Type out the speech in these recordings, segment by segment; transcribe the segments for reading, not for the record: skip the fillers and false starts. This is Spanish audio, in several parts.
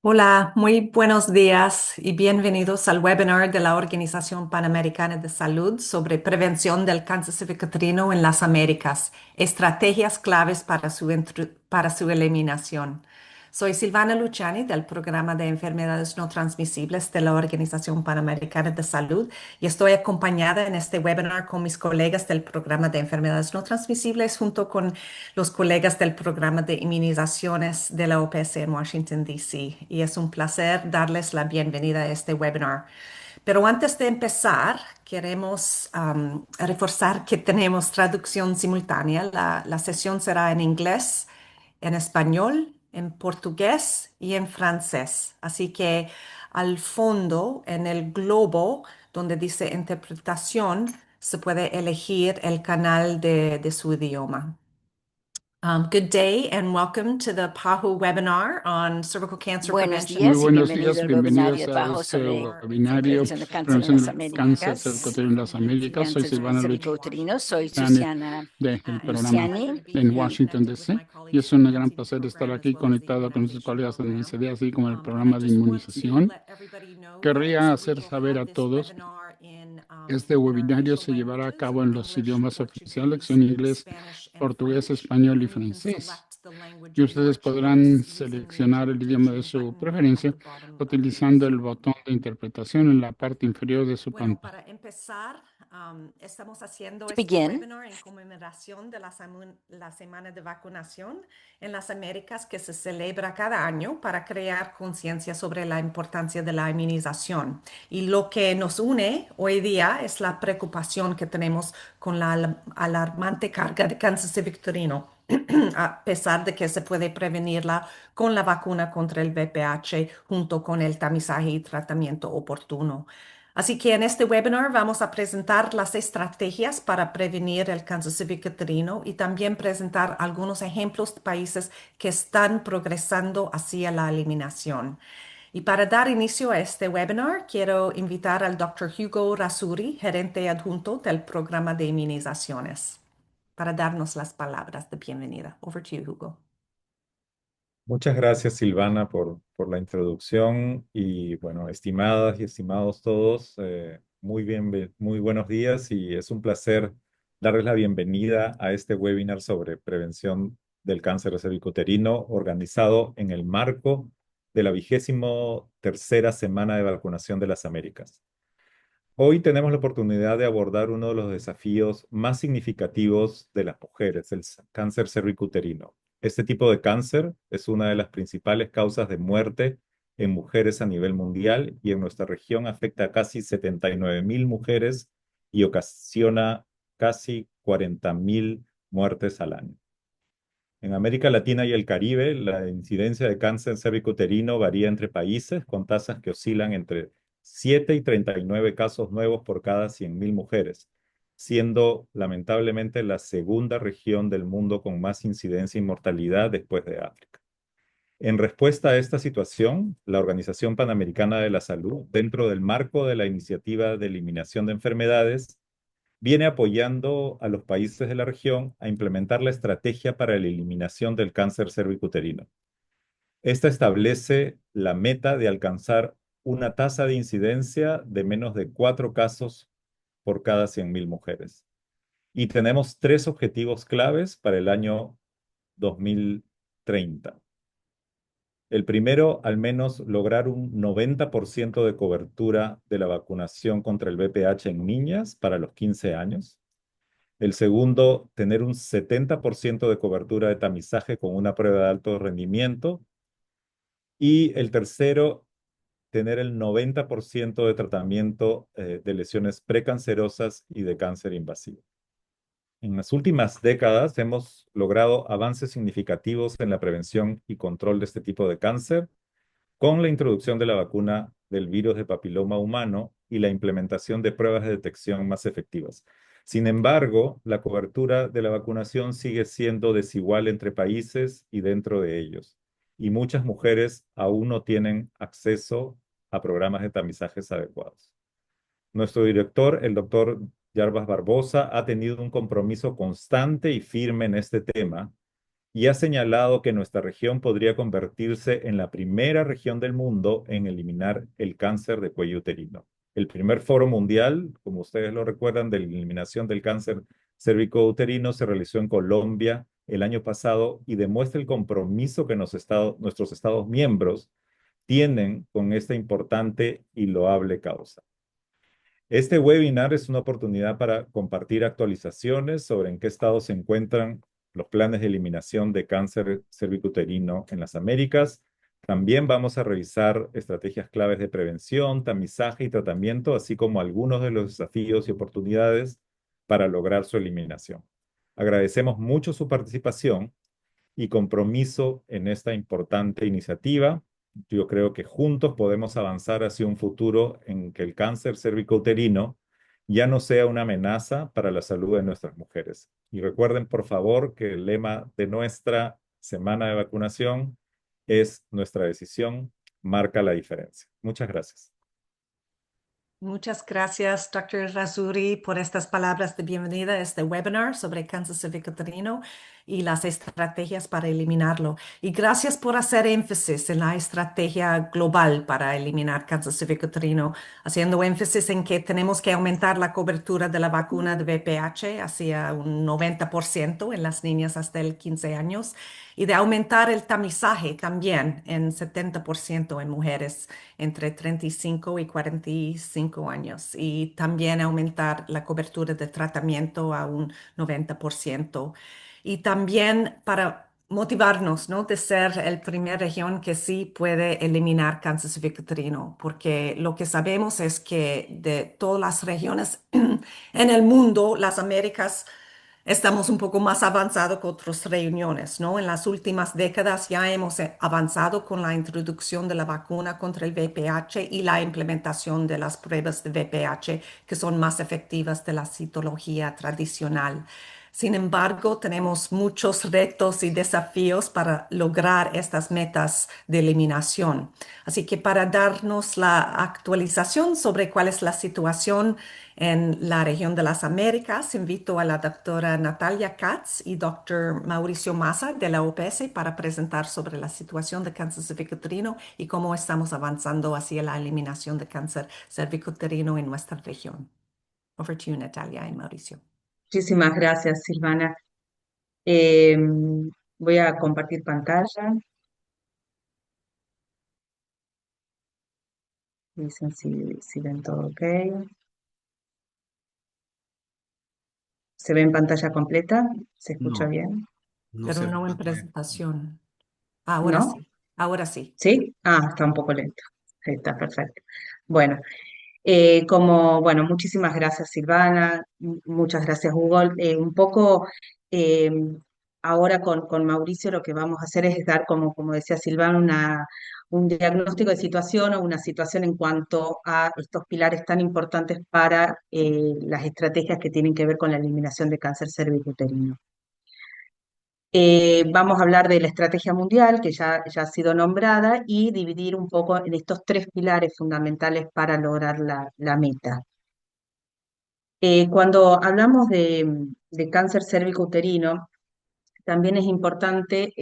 Hola, muy buenos días y bienvenidos al webinar de la Organización Panamericana de Salud sobre prevención del cáncer cervicuterino en las Américas, estrategias claves para su eliminación. Soy Silvana Luciani del Programa de Enfermedades No Transmisibles de la Organización Panamericana de Salud y estoy acompañada en este webinar con mis colegas del Programa de Enfermedades No Transmisibles junto con los colegas del programa de inmunizaciones de la OPS en Washington, D.C. Y es un placer darles la bienvenida a este webinar. Pero antes de empezar, queremos reforzar que tenemos traducción simultánea. La sesión será en inglés, en español, en portugués y en francés. Así que al fondo, en el globo donde dice interpretación, se puede elegir el canal de su idioma. Good day and welcome to the PAHO webinar on cervical cancer Buenos prevention. Muy días y buenos bienvenido días, al webinario bienvenidos de a Bajo este sobre webinario prevención de cáncer en Prevención las del Cáncer Américas Cervicuterino en las y Américas. Soy cáncer Silvana cervicouterino. Soy Luciani Susana del programa Luciani. en Washington, D.C. Y es un gran placer estar aquí conectado con nuestros colegas de NCD, así como el programa de inmunización. Querría hacer saber a todos, este webinario se llevará a cabo en los idiomas oficiales, que son inglés, portugués, español y francés. Y ustedes podrán seleccionar el idioma de su preferencia utilizando el botón de interpretación en la parte inferior de su Bueno, pantalla. para empezar, estamos haciendo To este begin, webinar en conmemoración de la semana de vacunación en las Américas que se celebra cada año para crear conciencia sobre la importancia de la inmunización. Y lo que nos une hoy día es la preocupación que tenemos con la alarmante carga de cáncer cervicouterino, a pesar de que se puede prevenirla con la vacuna contra el VPH junto con el tamizaje y tratamiento oportuno. Así que en este webinar vamos a presentar las estrategias para prevenir el cáncer cervicuterino y también presentar algunos ejemplos de países que están progresando hacia la eliminación. Y para dar inicio a este webinar, quiero invitar al Dr. Hugo Rasuri, gerente adjunto del programa de inmunizaciones, para darnos las palabras de bienvenida. Over to you, Hugo. Muchas gracias, Silvana, por la introducción y bueno, estimadas y estimados todos, muy buenos días y es un placer darles la bienvenida a este webinar sobre prevención del cáncer cervicuterino organizado en el marco de la 23ª semana de vacunación de las Américas. Hoy tenemos la oportunidad de abordar uno de los desafíos más significativos de las mujeres, el cáncer cervicuterino. Este tipo de cáncer es una de las principales causas de muerte en mujeres a nivel mundial y en nuestra región afecta a casi 79.000 mujeres y ocasiona casi 40.000 muertes al año. En América Latina y el Caribe, la incidencia de cáncer cervicuterino varía entre países con tasas que oscilan entre 7 y 39 casos nuevos por cada 100.000 mujeres, siendo lamentablemente la segunda región del mundo con más incidencia y mortalidad después de África. En respuesta a esta situación, la Organización Panamericana de la Salud, dentro del marco de la iniciativa de eliminación de enfermedades, viene apoyando a los países de la región a implementar la estrategia para la eliminación del cáncer cervicuterino. Esta establece la meta de alcanzar una tasa de incidencia de menos de 4 casos por cada 100.000 mujeres. Y tenemos 3 objetivos claves para el año 2030. El primero, al menos lograr un 90% de cobertura de la vacunación contra el VPH en niñas para los 15 años. El segundo, tener un 70% de cobertura de tamizaje con una prueba de alto rendimiento. Y el tercero, tener el 90% de tratamiento de lesiones precancerosas y de cáncer invasivo. En las últimas décadas hemos logrado avances significativos en la prevención y control de este tipo de cáncer con la introducción de la vacuna del virus de papiloma humano y la implementación de pruebas de detección más efectivas. Sin embargo, la cobertura de la vacunación sigue siendo desigual entre países y dentro de ellos, y muchas mujeres aún no tienen acceso a programas de tamizajes adecuados. Nuestro director, el doctor Jarbas Barbosa, ha tenido un compromiso constante y firme en este tema y ha señalado que nuestra región podría convertirse en la primera región del mundo en eliminar el cáncer de cuello uterino. El primer foro mundial, como ustedes lo recuerdan, de la eliminación del cáncer cervicouterino se realizó en Colombia el año pasado y demuestra el compromiso que nuestros estados miembros tienen con esta importante y loable causa. Este webinar es una oportunidad para compartir actualizaciones sobre en qué estado se encuentran los planes de eliminación de cáncer cervicuterino en las Américas. También vamos a revisar estrategias claves de prevención, tamizaje y tratamiento, así como algunos de los desafíos y oportunidades para lograr su eliminación. Agradecemos mucho su participación y compromiso en esta importante iniciativa. Yo creo que juntos podemos avanzar hacia un futuro en que el cáncer cervicouterino ya no sea una amenaza para la salud de nuestras mujeres. Y recuerden, por favor, que el lema de nuestra semana de vacunación es: nuestra decisión marca la diferencia. Muchas gracias. Muchas gracias, Dr. Razuri, por estas palabras de bienvenida a este webinar sobre cáncer cervicuterino y las estrategias para eliminarlo. Y gracias por hacer énfasis en la estrategia global para eliminar cáncer cervicuterino, haciendo énfasis en que tenemos que aumentar la cobertura de la vacuna de VPH hacia un 90% en las niñas hasta el 15 años y de aumentar el tamizaje también en 70% en mujeres entre 35 y 45 años y también aumentar la cobertura de tratamiento a un 90%. Y también para motivarnos, ¿no? De ser el primer región que sí puede eliminar cáncer cervicuterino, porque lo que sabemos es que de todas las regiones en el mundo, las Américas, estamos un poco más avanzados que otras regiones, ¿no? En las últimas décadas ya hemos avanzado con la introducción de la vacuna contra el VPH y la implementación de las pruebas de VPH que son más efectivas de la citología tradicional. Sin embargo, tenemos muchos retos y desafíos para lograr estas metas de eliminación. Así que para darnos la actualización sobre cuál es la situación en la región de las Américas, invito a la doctora Natalia Katz y doctor Mauricio Massa de la OPS para presentar sobre la situación de cáncer cervicuterino y cómo estamos avanzando hacia la eliminación de cáncer cervicuterino en nuestra región. Over to you, Natalia y Mauricio. Muchísimas gracias, Silvana. Eh, Voy a compartir pantalla. Dicen si ven todo ok. ¿Se ve en pantalla completa? ¿Se escucha No, bien? no Pero se ve no en pantalla. presentación. Ahora ¿No? sí, ahora sí. ¿Sí? Ah, está un poco lento. Ahí está, perfecto. Bueno, bueno, muchísimas gracias, Silvana. Muchas gracias, Hugo. Un poco eh, ahora con Mauricio lo que vamos a hacer es dar, como decía Silvana, un diagnóstico de situación o una situación en cuanto a estos pilares tan importantes para las estrategias que tienen que ver con la eliminación de cáncer cervicuterino. Vamos a hablar de la estrategia mundial, que ya ha sido nombrada, y dividir un poco en estos tres pilares fundamentales para lograr la meta. Cuando hablamos de cáncer cervicuterino, también es importante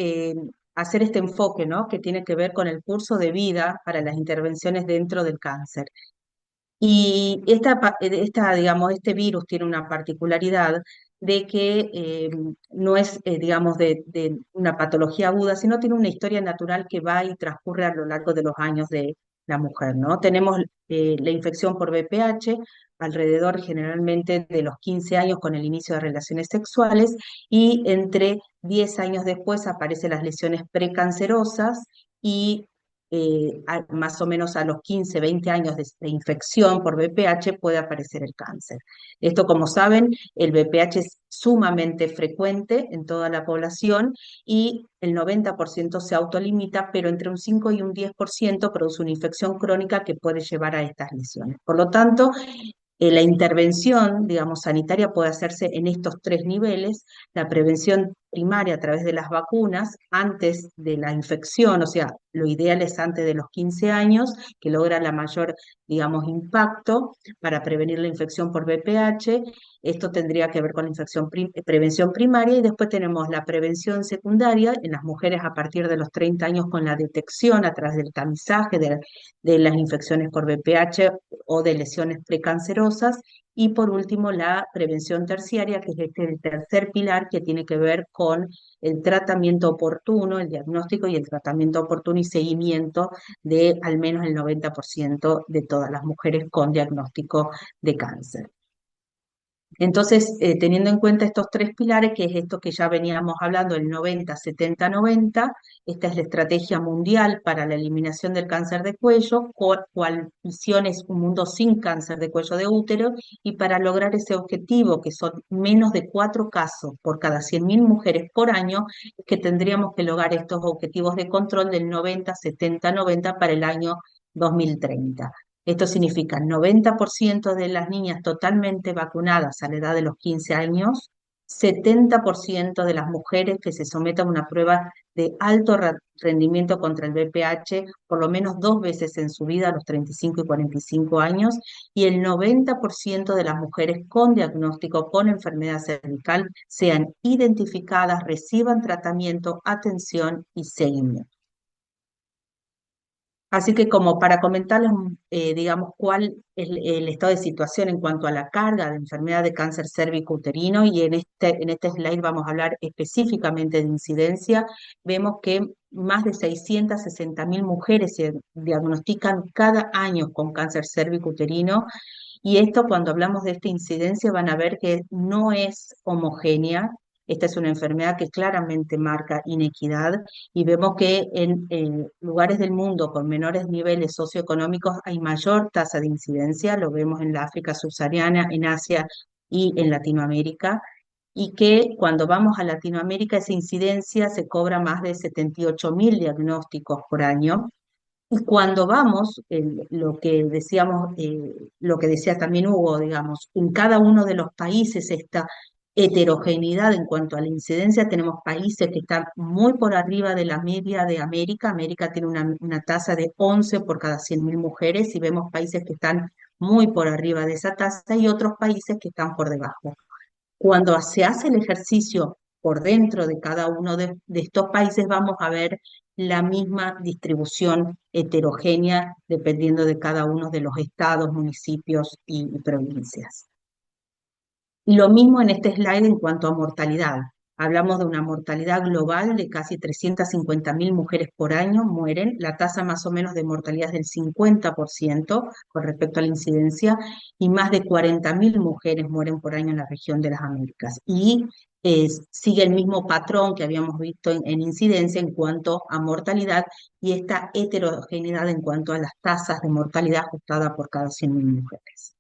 hacer este enfoque, ¿no? Que tiene que ver con el curso de vida para las intervenciones dentro del cáncer. Y digamos, este virus tiene una particularidad de que no es, digamos, de una patología aguda, sino tiene una historia natural que va y transcurre a lo largo de los años de la mujer, ¿no? Tenemos la infección por VPH alrededor generalmente de los 15 años con el inicio de relaciones sexuales y entre 10 años después aparecen las lesiones precancerosas y más o menos a los 15, 20 años de infección por VPH puede aparecer el cáncer. Esto, como saben, el VPH es sumamente frecuente en toda la población y el 90% se autolimita, pero entre un 5 y un 10% produce una infección crónica que puede llevar a estas lesiones. Por lo tanto, la intervención, digamos, sanitaria puede hacerse en estos tres niveles. La prevención primaria a través de las vacunas antes de la infección, o sea, lo ideal es antes de los 15 años, que logra la mayor, digamos, impacto para prevenir la infección por VPH. Esto tendría que ver con la prevención primaria, y después tenemos la prevención secundaria en las mujeres a partir de los 30 años con la detección a través del tamizaje de las infecciones por VPH o de lesiones precancerosas. Y por último, la prevención terciaria, que es el tercer pilar, que tiene que ver con el tratamiento oportuno, el diagnóstico y el tratamiento oportuno y seguimiento de al menos el 90% de todas las mujeres con diagnóstico de cáncer. Entonces, teniendo en cuenta estos tres pilares, que es esto que ya veníamos hablando, el 90-70-90, esta es la estrategia mundial para la eliminación del cáncer de cuello, cual visión es un mundo sin cáncer de cuello de útero, y para lograr ese objetivo, que son menos de 4 casos por cada 100.000 mujeres por año, es que tendríamos que lograr estos objetivos de control del 90-70-90 para el año 2030. Esto significa 90% de las niñas totalmente vacunadas a la edad de los 15 años, 70% de las mujeres que se sometan a una prueba de alto rendimiento contra el VPH por lo menos 2 veces en su vida a los 35 y 45 años, y el 90% de las mujeres con diagnóstico con enfermedad cervical sean identificadas, reciban tratamiento, atención y seguimiento. Así que como para comentarles, digamos, cuál es el estado de situación en cuanto a la carga de enfermedad de cáncer cérvico-uterino, y en este slide vamos a hablar específicamente de incidencia. Vemos que más de 660.000 mujeres se diagnostican cada año con cáncer cérvico-uterino, y esto, cuando hablamos de esta incidencia, van a ver que no es homogénea. Esta es una enfermedad que claramente marca inequidad, y vemos que en lugares del mundo con menores niveles socioeconómicos hay mayor tasa de incidencia. Lo vemos en la África subsahariana, en Asia y en Latinoamérica, y que cuando vamos a Latinoamérica esa incidencia se cobra más de 78.000 diagnósticos por año. Y cuando vamos, lo que decíamos, lo que decía también Hugo, digamos, en cada uno de los países esta heterogeneidad en cuanto a la incidencia. Tenemos países que están muy por arriba de la media de América. América tiene una tasa de 11 por cada 100.000 mujeres, y vemos países que están muy por arriba de esa tasa y otros países que están por debajo. Cuando se hace el ejercicio por dentro de cada uno de estos países, vamos a ver la misma distribución heterogénea dependiendo de cada uno de los estados, municipios y provincias. Y lo mismo en este slide en cuanto a mortalidad. Hablamos de una mortalidad global de casi 350.000 mujeres por año mueren. La tasa más o menos de mortalidad es del 50% con respecto a la incidencia, y más de 40.000 mujeres mueren por año en la región de las Américas. Y sigue el mismo patrón que habíamos visto en incidencia en cuanto a mortalidad, y esta heterogeneidad en cuanto a las tasas de mortalidad ajustada por cada 100.000 mujeres.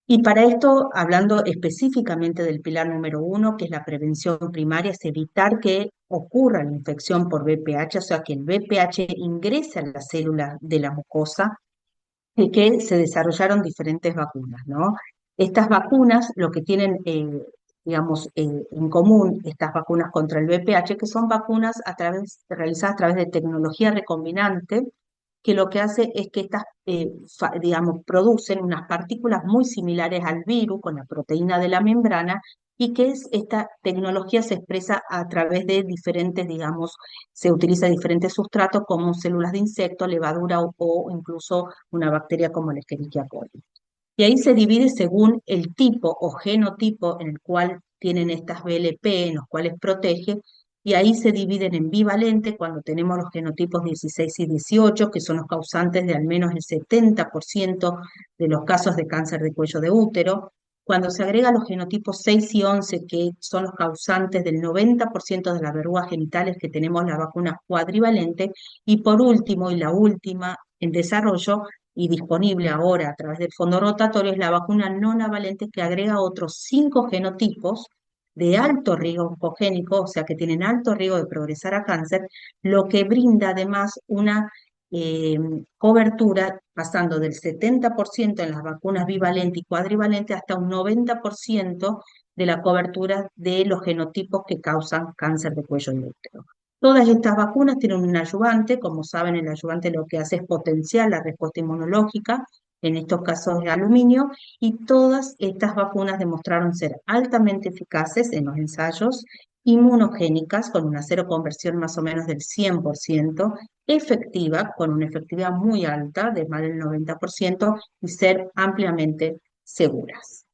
Y para esto, hablando específicamente del pilar número 1, que es la prevención primaria, es evitar que ocurra la infección por VPH, o sea, que el VPH ingrese a las células de la mucosa, y que se desarrollaron diferentes vacunas, ¿no? Estas vacunas, lo que tienen, digamos, en común, estas vacunas contra el VPH, que son vacunas realizadas a través de tecnología recombinante, que lo que hace es que estas, digamos, producen unas partículas muy similares al virus con la proteína de la membrana, y que esta tecnología se expresa a través de diferentes, digamos, se utiliza diferentes sustratos como células de insecto, levadura o incluso una bacteria como el Escherichia coli. Y ahí se divide según el tipo o genotipo en el cual tienen estas VLP, en los cuales protege, y ahí se dividen en bivalente, cuando tenemos los genotipos 16 y 18, que son los causantes de al menos el 70% de los casos de cáncer de cuello de útero. Cuando se agrega los genotipos 6 y 11, que son los causantes del 90% de las verrugas genitales, que tenemos la vacuna cuadrivalente. Y por último, y la última en desarrollo y disponible ahora a través del fondo rotatorio, es la vacuna nonavalente, que agrega otros 5 genotipos de alto riesgo oncogénico, o sea que tienen alto riesgo de progresar a cáncer, lo que brinda además una cobertura pasando del 70% en las vacunas bivalente y cuadrivalente hasta un 90% de la cobertura de los genotipos que causan cáncer de cuello de útero. Todas estas vacunas tienen un ayudante, como saben, el ayudante lo que hace es potenciar la respuesta inmunológica, en estos casos de aluminio, y todas estas vacunas demostraron ser altamente eficaces en los ensayos, inmunogénicas, con una seroconversión más o menos del 100%, efectiva, con una efectividad muy alta, de más del 90%, y ser ampliamente seguras.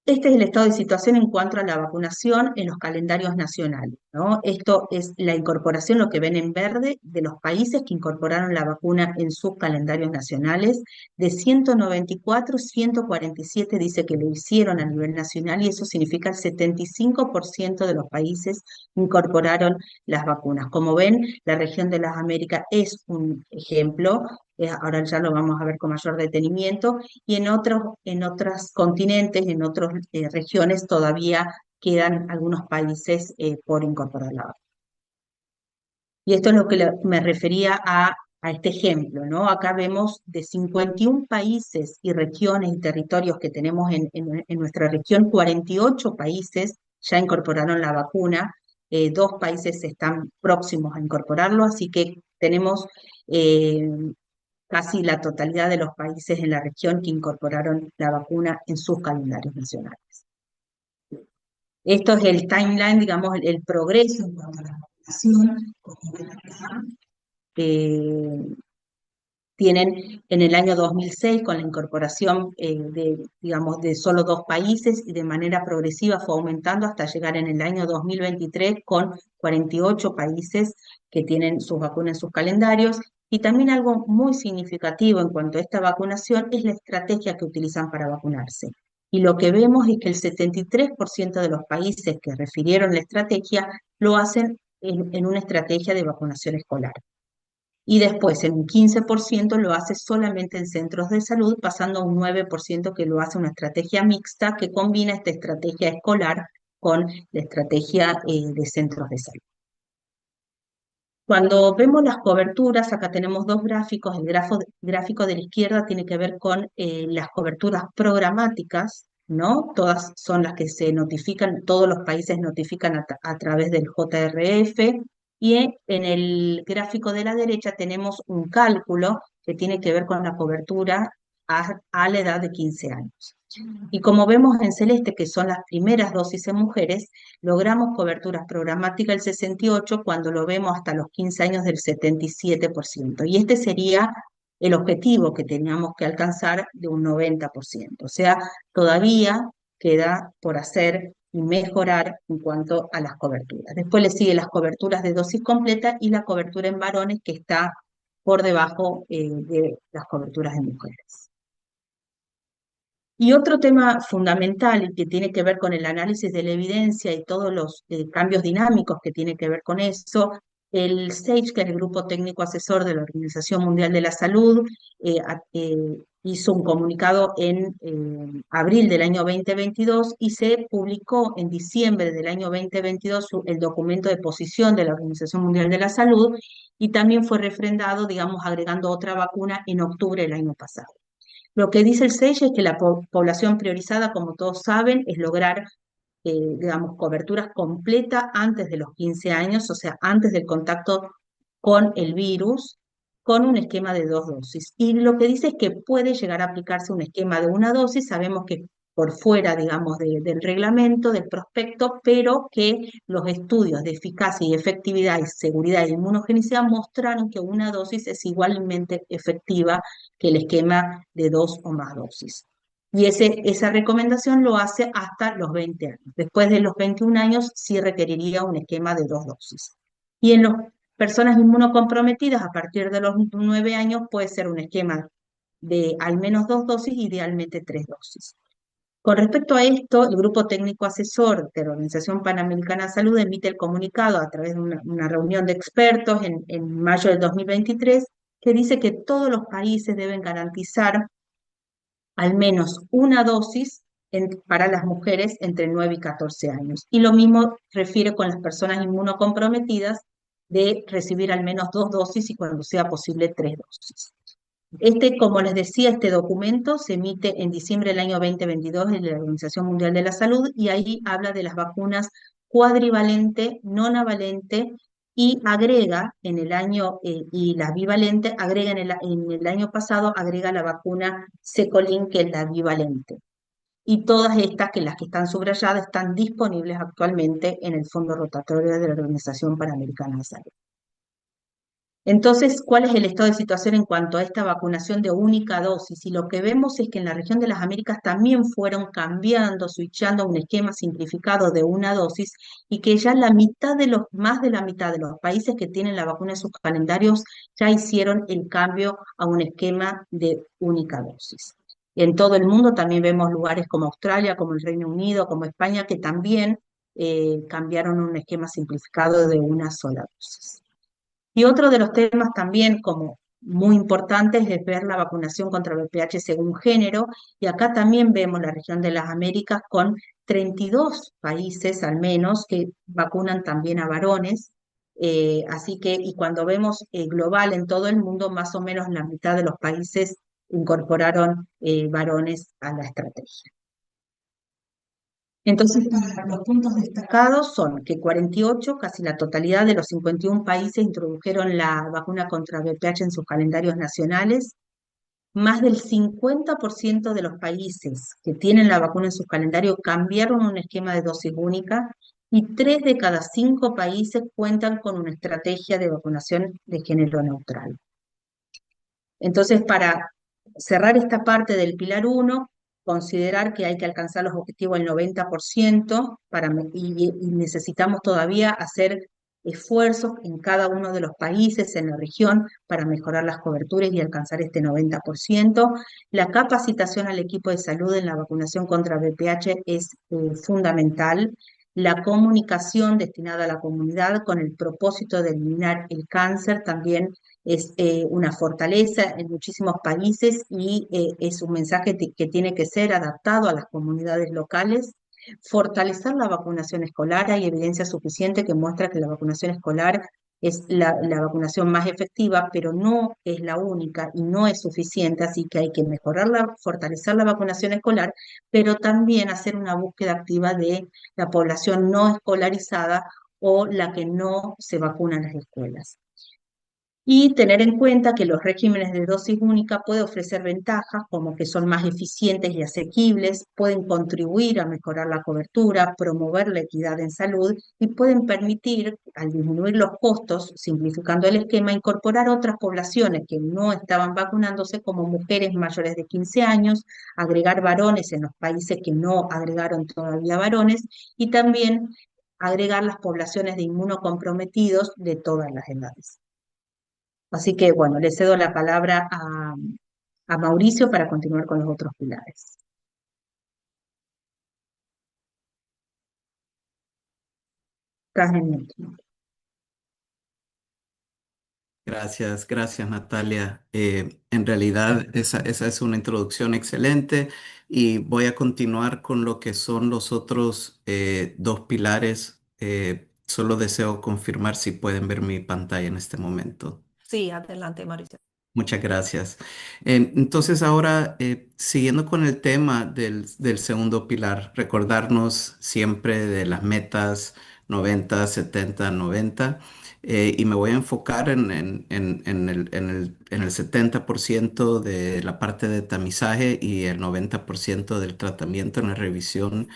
Este es el estado de situación en cuanto a la vacunación en los calendarios nacionales, ¿no? Esto es la incorporación, lo que ven en verde, de los países que incorporaron la vacuna en sus calendarios nacionales. De 194, 147 dice que lo hicieron a nivel nacional y eso significa el 75% de los países incorporaron las vacunas. Como ven, la región de las Américas es un ejemplo, ahora ya lo vamos a ver con mayor detenimiento, y en otros continentes, en otras regiones todavía quedan algunos países por incorporar la vacuna. Y esto es lo que me refería a este ejemplo, ¿no? Acá vemos de 51 países y regiones y territorios que tenemos en nuestra región, 48 países ya incorporaron la vacuna, 2 países están próximos a incorporarlo, así que tenemos casi la totalidad de los países en la región que incorporaron la vacuna en sus calendarios nacionales. Esto es el timeline, digamos, el progreso en cuanto a la vacunación. Como ven acá, tienen en el año 2006, con la incorporación digamos, de solo 2 países, y de manera progresiva fue aumentando hasta llegar en el año 2023 con 48 países que tienen sus vacunas en sus calendarios. Y también algo muy significativo en cuanto a esta vacunación es la estrategia que utilizan para vacunarse. Y lo que vemos es que el 73% de los países que refirieron la estrategia lo hacen en una estrategia de vacunación escolar. Y después en un 15% lo hace solamente en centros de salud, pasando a un 9% que lo hace una estrategia mixta que combina esta estrategia escolar con la estrategia de centros de salud. Cuando vemos las coberturas, acá tenemos 2 gráficos. El gráfico de la izquierda tiene que ver con las coberturas programáticas, ¿no? Todas son las que se notifican, todos los países notifican a través del JRF. Y en el gráfico de la derecha tenemos un cálculo que tiene que ver con la cobertura a la edad de 15 años. Y como vemos en celeste, que son las primeras dosis en mujeres, logramos coberturas programáticas del 68%, cuando lo vemos hasta los 15 años del 77%. Y este sería el objetivo que teníamos que alcanzar, de un 90%. O sea, todavía queda por hacer y mejorar en cuanto a las coberturas. Después le sigue las coberturas de dosis completa y la cobertura en varones, que está por debajo de las coberturas en mujeres. Y otro tema fundamental y que tiene que ver con el análisis de la evidencia y todos los cambios dinámicos que tiene que ver con eso, el SAGE, que es el Grupo Técnico Asesor de la Organización Mundial de la Salud, hizo un comunicado en abril del año 2022 y se publicó en diciembre del año 2022 el documento de posición de la Organización Mundial de la Salud, y también fue refrendado, digamos, agregando otra vacuna en octubre del año pasado. Lo que dice el SAGE es que la población priorizada, como todos saben, es lograr, digamos, coberturas completas antes de los 15 años, o sea, antes del contacto con el virus, con un esquema de 2 dosis. Y lo que dice es que puede llegar a aplicarse un esquema de 1 dosis, sabemos que por fuera, digamos, del reglamento, del prospecto, pero que los estudios de eficacia y efectividad y seguridad e inmunogenicidad mostraron que 1 dosis es igualmente efectiva que el esquema de 2 o más dosis. Y esa recomendación lo hace hasta los 20 años. Después de los 21 años sí requeriría un esquema de 2 dosis. Y en las personas inmunocomprometidas, a partir de los 9 años, puede ser un esquema de al menos 2 dosis, idealmente 3 dosis. Con respecto a esto, el Grupo Técnico Asesor de la Organización Panamericana de Salud emite el comunicado a través de una reunión de expertos en mayo del 2023, que dice que todos los países deben garantizar al menos 1 dosis para las mujeres entre 9 y 14 años. Y lo mismo refiere con las personas inmunocomprometidas, de recibir al menos 2 dosis y, cuando sea posible, 3 dosis. Como les decía, este documento se emite en diciembre del año 2022 de la Organización Mundial de la Salud y ahí habla de las vacunas cuadrivalente, nonavalente y agrega en el año, y la bivalente, agrega en el año pasado, agrega la vacuna Secolin, que es la bivalente. Y todas estas, que las que están subrayadas, están disponibles actualmente en el fondo rotatorio de la Organización Panamericana de Salud. Entonces, ¿cuál es el estado de situación en cuanto a esta vacunación de única dosis? Y lo que vemos es que en la región de las Américas también fueron cambiando, switchando a un esquema simplificado de una dosis y que ya más de la mitad de los países que tienen la vacuna en sus calendarios ya hicieron el cambio a un esquema de única dosis. En todo el mundo también vemos lugares como Australia, como el Reino Unido, como España, que también cambiaron a un esquema simplificado de una sola dosis. Y otro de los temas también como muy importantes es ver la vacunación contra el VPH según género, y acá también vemos la región de las Américas con 32 países al menos que vacunan también a varones, así que, y cuando vemos global en todo el mundo, más o menos la mitad de los países incorporaron varones a la estrategia. Entonces, los puntos destacados son que 48, casi la totalidad de los 51 países introdujeron la vacuna contra VPH en sus calendarios nacionales. Más del 50% de los países que tienen la vacuna en sus calendarios cambiaron un esquema de dosis única y 3 de cada 5 países cuentan con una estrategia de vacunación de género neutral. Entonces, para cerrar esta parte del pilar 1, considerar que hay que alcanzar los objetivos del 90% y necesitamos todavía hacer esfuerzos en cada uno de los países, en la región, para mejorar las coberturas y alcanzar este 90%. La capacitación al equipo de salud en la vacunación contra VPH es fundamental. La comunicación destinada a la comunidad con el propósito de eliminar el cáncer también es una fortaleza en muchísimos países y es un mensaje que tiene que ser adaptado a las comunidades locales. Fortalecer la vacunación escolar, hay evidencia suficiente que muestra que la vacunación escolar es la vacunación más efectiva, pero no es la única y no es suficiente, así que hay que fortalecer la vacunación escolar, pero también hacer una búsqueda activa de la población no escolarizada o la que no se vacuna en las escuelas. Y tener en cuenta que los regímenes de dosis única pueden ofrecer ventajas como que son más eficientes y asequibles, pueden contribuir a mejorar la cobertura, promover la equidad en salud y pueden permitir, al disminuir los costos, simplificando el esquema, incorporar otras poblaciones que no estaban vacunándose como mujeres mayores de 15 años, agregar varones en los países que no agregaron todavía varones y también agregar las poblaciones de inmunocomprometidos de todas las edades. Así que, bueno, le cedo la palabra a Mauricio para continuar con los otros pilares. Karen. Gracias Natalia. En realidad esa es una introducción excelente y voy a continuar con lo que son los otros dos pilares. Solo deseo confirmar si pueden ver mi pantalla en este momento. Sí, adelante, Mauricio. Muchas gracias. Entonces ahora, siguiendo con el tema del segundo pilar, recordarnos siempre de las metas 90, 70, 90, y me voy a enfocar en el 70% de la parte de tamizaje y el 90% del tratamiento en la revisión.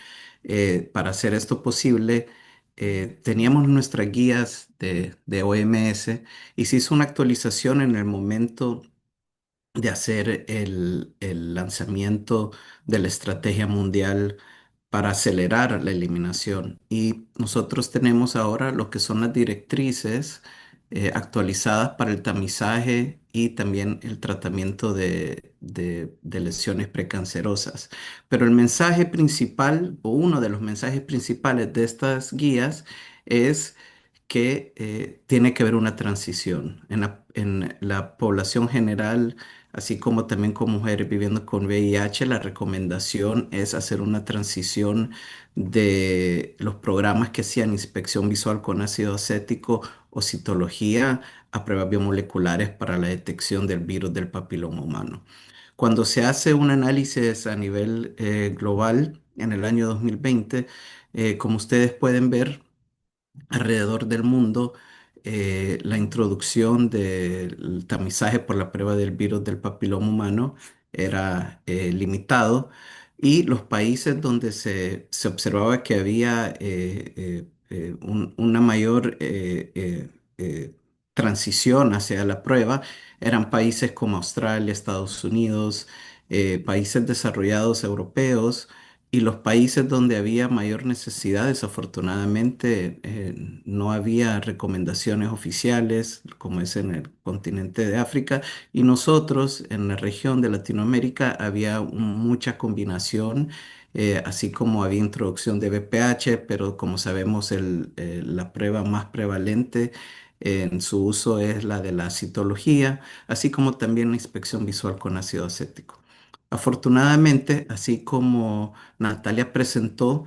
Para hacer esto posible, teníamos nuestras guías de OMS y se hizo una actualización en el momento de hacer el lanzamiento de la estrategia mundial para acelerar la eliminación. Y nosotros tenemos ahora lo que son las directrices actualizadas para el tamizaje y también el tratamiento de lesiones precancerosas. Pero el mensaje principal, o uno de los mensajes principales de estas guías, es que tiene que haber una transición en la población general, así como también con mujeres viviendo con VIH. La recomendación es hacer una transición de los programas que hacían inspección visual con ácido acético o citología a pruebas biomoleculares para la detección del virus del papiloma humano. Cuando se hace un análisis a nivel global en el año 2020, como ustedes pueden ver, alrededor del mundo, la introducción del tamizaje por la prueba del virus del papiloma humano era limitado y los países donde se observaba que había una mayor transición hacia la prueba eran países como Australia, Estados Unidos, países desarrollados europeos y los países donde había mayor necesidad, desafortunadamente, no había recomendaciones oficiales, como es en el continente de África, y nosotros en la región de Latinoamérica había mucha combinación, así como había introducción de BPH, pero como sabemos, la prueba más prevalente en su uso es la de la citología, así como también la inspección visual con ácido acético. Afortunadamente, así como Natalia presentó,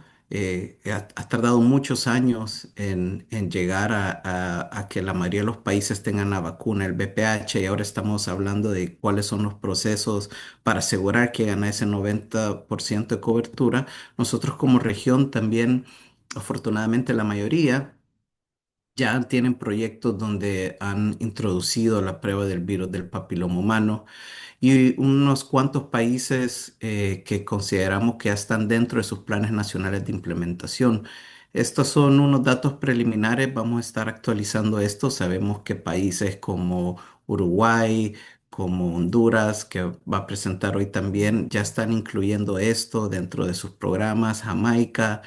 ha tardado muchos años en llegar a que la mayoría de los países tengan la vacuna, el VPH, y ahora estamos hablando de cuáles son los procesos para asegurar que gane ese 90% de cobertura. Nosotros como región también, afortunadamente la mayoría, ya tienen proyectos donde han introducido la prueba del virus del papiloma humano y unos cuantos países que consideramos que ya están dentro de sus planes nacionales de implementación. Estos son unos datos preliminares, vamos a estar actualizando esto. Sabemos que países como Uruguay, como Honduras, que va a presentar hoy también, ya están incluyendo esto dentro de sus programas, Jamaica.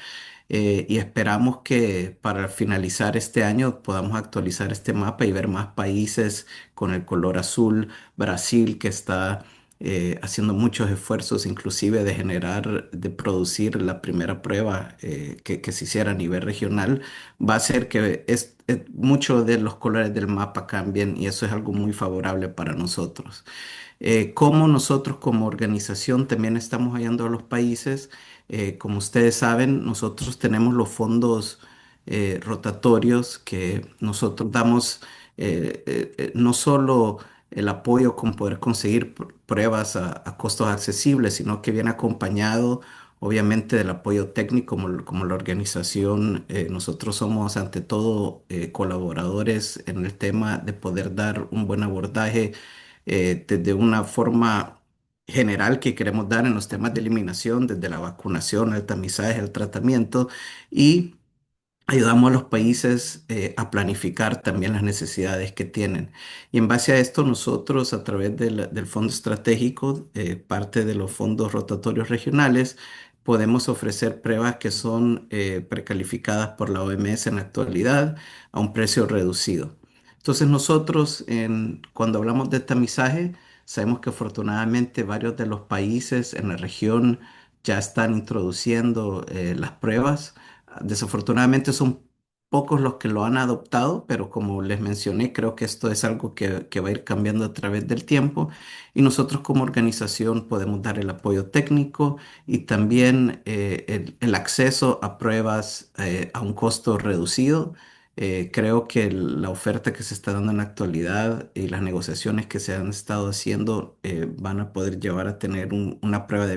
Y esperamos que para finalizar este año podamos actualizar este mapa y ver más países con el color azul. Brasil, que está haciendo muchos esfuerzos, inclusive de generar, de producir la primera prueba que se hiciera a nivel regional, va a hacer que muchos de los colores del mapa cambien y eso es algo muy favorable para nosotros. Cómo nosotros como organización también estamos ayudando a los países. Como ustedes saben, nosotros tenemos los fondos rotatorios que nosotros damos no solo el apoyo con poder conseguir pruebas a costos accesibles, sino que viene acompañado obviamente del apoyo técnico como la organización. Nosotros somos ante todo colaboradores en el tema de poder dar un buen abordaje desde una forma general que queremos dar en los temas de eliminación, desde la vacunación, el tamizaje, el tratamiento y ayudamos a los países a planificar también las necesidades que tienen. Y en base a esto, nosotros a través del Fondo Estratégico, parte de los fondos rotatorios regionales, podemos ofrecer pruebas que son precalificadas por la OMS en la actualidad a un precio reducido. Entonces nosotros, cuando hablamos de tamizaje, sabemos que afortunadamente varios de los países en la región ya están introduciendo las pruebas. Desafortunadamente son pocos los que lo han adoptado, pero como les mencioné, creo que esto es algo que va a ir cambiando a través del tiempo y nosotros como organización podemos dar el apoyo técnico y también el acceso a pruebas a un costo reducido. Creo que la oferta que se está dando en la actualidad y las negociaciones que se han estado haciendo van a poder llevar a tener una pruebas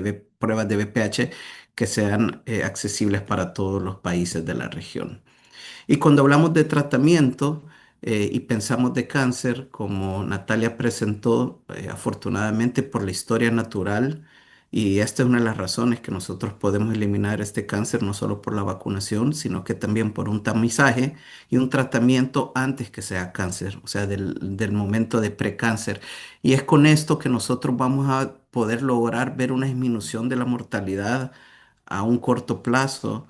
de VPH que sean accesibles para todos los países de la región. Y cuando hablamos de tratamiento y pensamos de cáncer, como Natalia presentó, afortunadamente por la historia natural, y esta es una de las razones que nosotros podemos eliminar este cáncer, no solo por la vacunación, sino que también por un tamizaje y un tratamiento antes que sea cáncer, o sea, del momento de precáncer. Y es con esto que nosotros vamos a poder lograr ver una disminución de la mortalidad a un corto plazo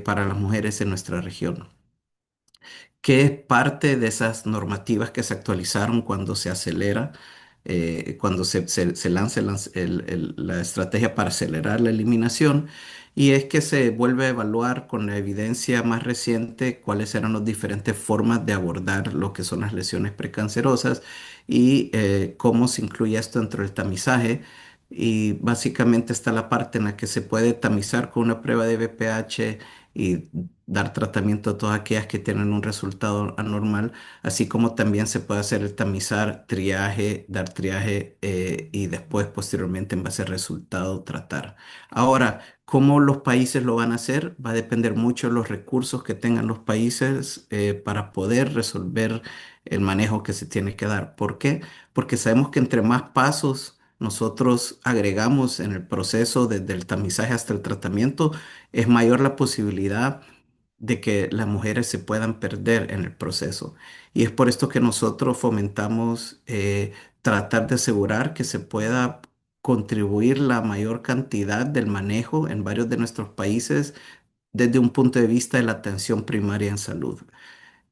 para las mujeres en nuestra región, que es parte de esas normativas que se actualizaron cuando se acelera, cuando se lanza la estrategia para acelerar la eliminación, y es que se vuelve a evaluar con la evidencia más reciente cuáles eran las diferentes formas de abordar lo que son las lesiones precancerosas y cómo se incluye esto dentro del tamizaje. Y básicamente está la parte en la que se puede tamizar con una prueba de VPH y dar tratamiento a todas aquellas que tienen un resultado anormal, así como también se puede hacer el tamizar, triaje, dar triaje y después posteriormente en base al resultado tratar. Ahora, ¿cómo los países lo van a hacer? Va a depender mucho de los recursos que tengan los países para poder resolver el manejo que se tiene que dar. ¿Por qué? Porque sabemos que entre más pasos nosotros agregamos en el proceso desde el tamizaje hasta el tratamiento, es mayor la posibilidad de que las mujeres se puedan perder en el proceso. Y es por esto que nosotros fomentamos tratar de asegurar que se pueda contribuir la mayor cantidad del manejo en varios de nuestros países desde un punto de vista de la atención primaria en salud.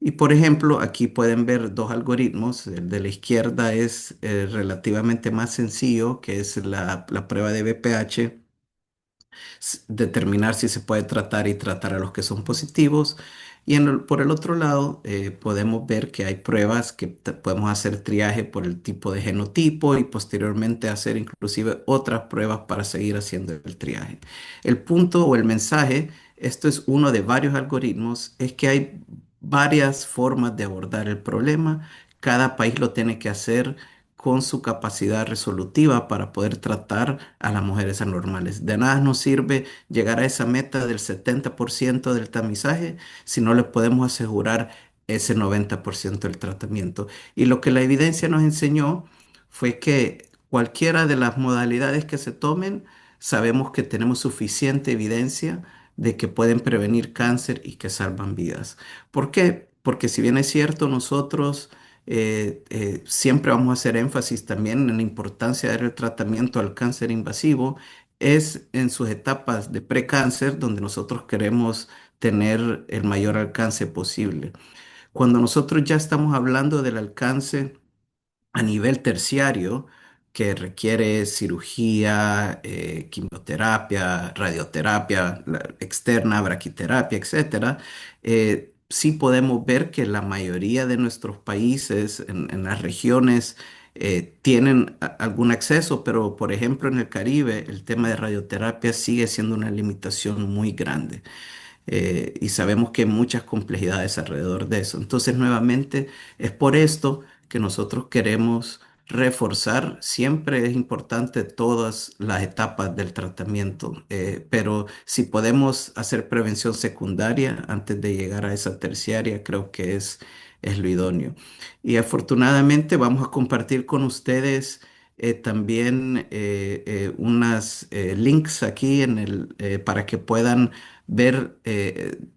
Y por ejemplo, aquí pueden ver dos algoritmos. El de la izquierda es relativamente más sencillo, que es la prueba de BPH, determinar si se puede tratar y tratar a los que son positivos. Y por el otro lado, podemos ver que hay pruebas que podemos hacer triaje por el tipo de genotipo y posteriormente hacer inclusive otras pruebas para seguir haciendo el triaje. El punto o el mensaje, esto es uno de varios algoritmos, es que hay varias formas de abordar el problema. Cada país lo tiene que hacer con su capacidad resolutiva para poder tratar a las mujeres anormales. De nada nos sirve llegar a esa meta del 70% del tamizaje si no le podemos asegurar ese 90% del tratamiento. Y lo que la evidencia nos enseñó fue que cualquiera de las modalidades que se tomen, sabemos que tenemos suficiente evidencia de que pueden prevenir cáncer y que salvan vidas. ¿Por qué? Porque si bien es cierto, nosotros siempre vamos a hacer énfasis también en la importancia de dar el tratamiento al cáncer invasivo, es en sus etapas de precáncer donde nosotros queremos tener el mayor alcance posible. Cuando nosotros ya estamos hablando del alcance a nivel terciario, que requiere cirugía, quimioterapia, radioterapia externa, braquiterapia, etcétera, sí podemos ver que la mayoría de nuestros países en las regiones tienen algún acceso, pero por ejemplo en el Caribe el tema de radioterapia sigue siendo una limitación muy grande y sabemos que hay muchas complejidades alrededor de eso. Entonces, nuevamente, es por esto que nosotros queremos reforzar. Siempre es importante todas las etapas del tratamiento, pero si podemos hacer prevención secundaria antes de llegar a esa terciaria, creo que es lo idóneo. Y afortunadamente vamos a compartir con ustedes también unas links aquí para que puedan ver,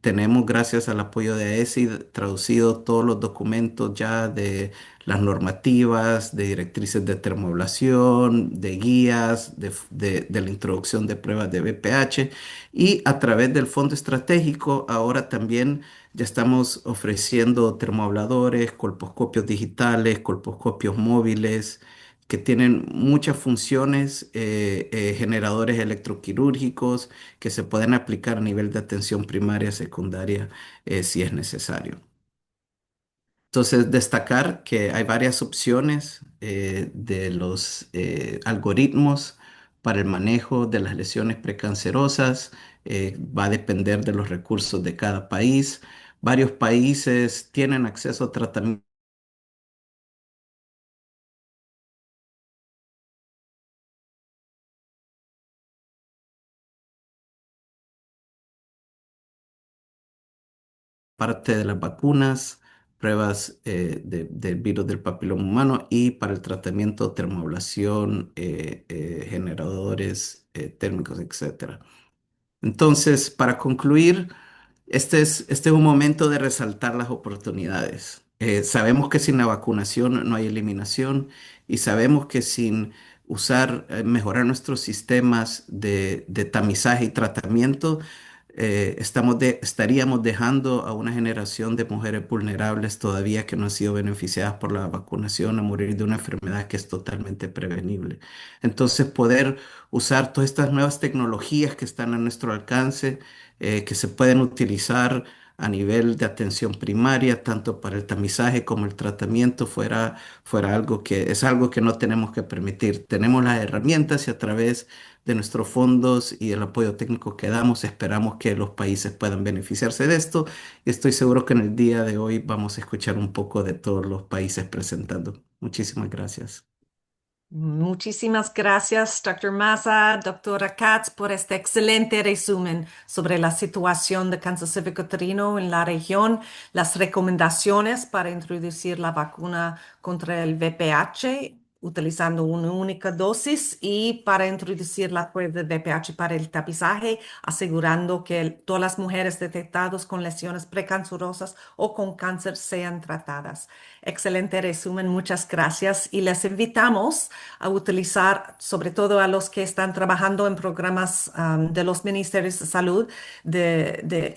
tenemos gracias al apoyo de AESI traducido todos los documentos ya de las normativas, de directrices de termoablación, de guías, de la introducción de pruebas de BPH y a través del fondo estratégico ahora también ya estamos ofreciendo termoabladores, colposcopios digitales, colposcopios móviles que tienen muchas funciones, generadores electroquirúrgicos que se pueden aplicar a nivel de atención primaria, secundaria, si es necesario. Entonces, destacar que hay varias opciones de los algoritmos para el manejo de las lesiones precancerosas. Va a depender de los recursos de cada país. Varios países tienen acceso a tratamiento parte de las vacunas, pruebas del virus del papiloma humano y para el tratamiento, termoablación, generadores térmicos, etcétera. Entonces, para concluir, este es un momento de resaltar las oportunidades. Sabemos que sin la vacunación no hay eliminación y sabemos que sin mejorar nuestros sistemas de tamizaje y tratamiento, estaríamos dejando a una generación de mujeres vulnerables todavía que no han sido beneficiadas por la vacunación a morir de una enfermedad que es totalmente prevenible. Entonces, poder usar todas estas nuevas tecnologías que están a nuestro alcance, que se pueden utilizar a nivel de atención primaria, tanto para el tamizaje como el tratamiento, fuera algo que no tenemos que permitir. Tenemos las herramientas y a través de nuestros fondos y el apoyo técnico que damos, esperamos que los países puedan beneficiarse de esto. Y estoy seguro que en el día de hoy vamos a escuchar un poco de todos los países presentando. Muchísimas gracias. Muchísimas gracias, Dr. Maza, doctora Katz, por este excelente resumen sobre la situación de cáncer cervicuterino en la región, las recomendaciones para introducir la vacuna contra el VPH utilizando una única dosis y para introducir la prueba de VPH para el tapizaje, asegurando que todas las mujeres detectadas con lesiones precancerosas o con cáncer sean tratadas. Excelente resumen, muchas gracias y les invitamos a utilizar, sobre todo a los que están trabajando en programas de los ministerios de salud,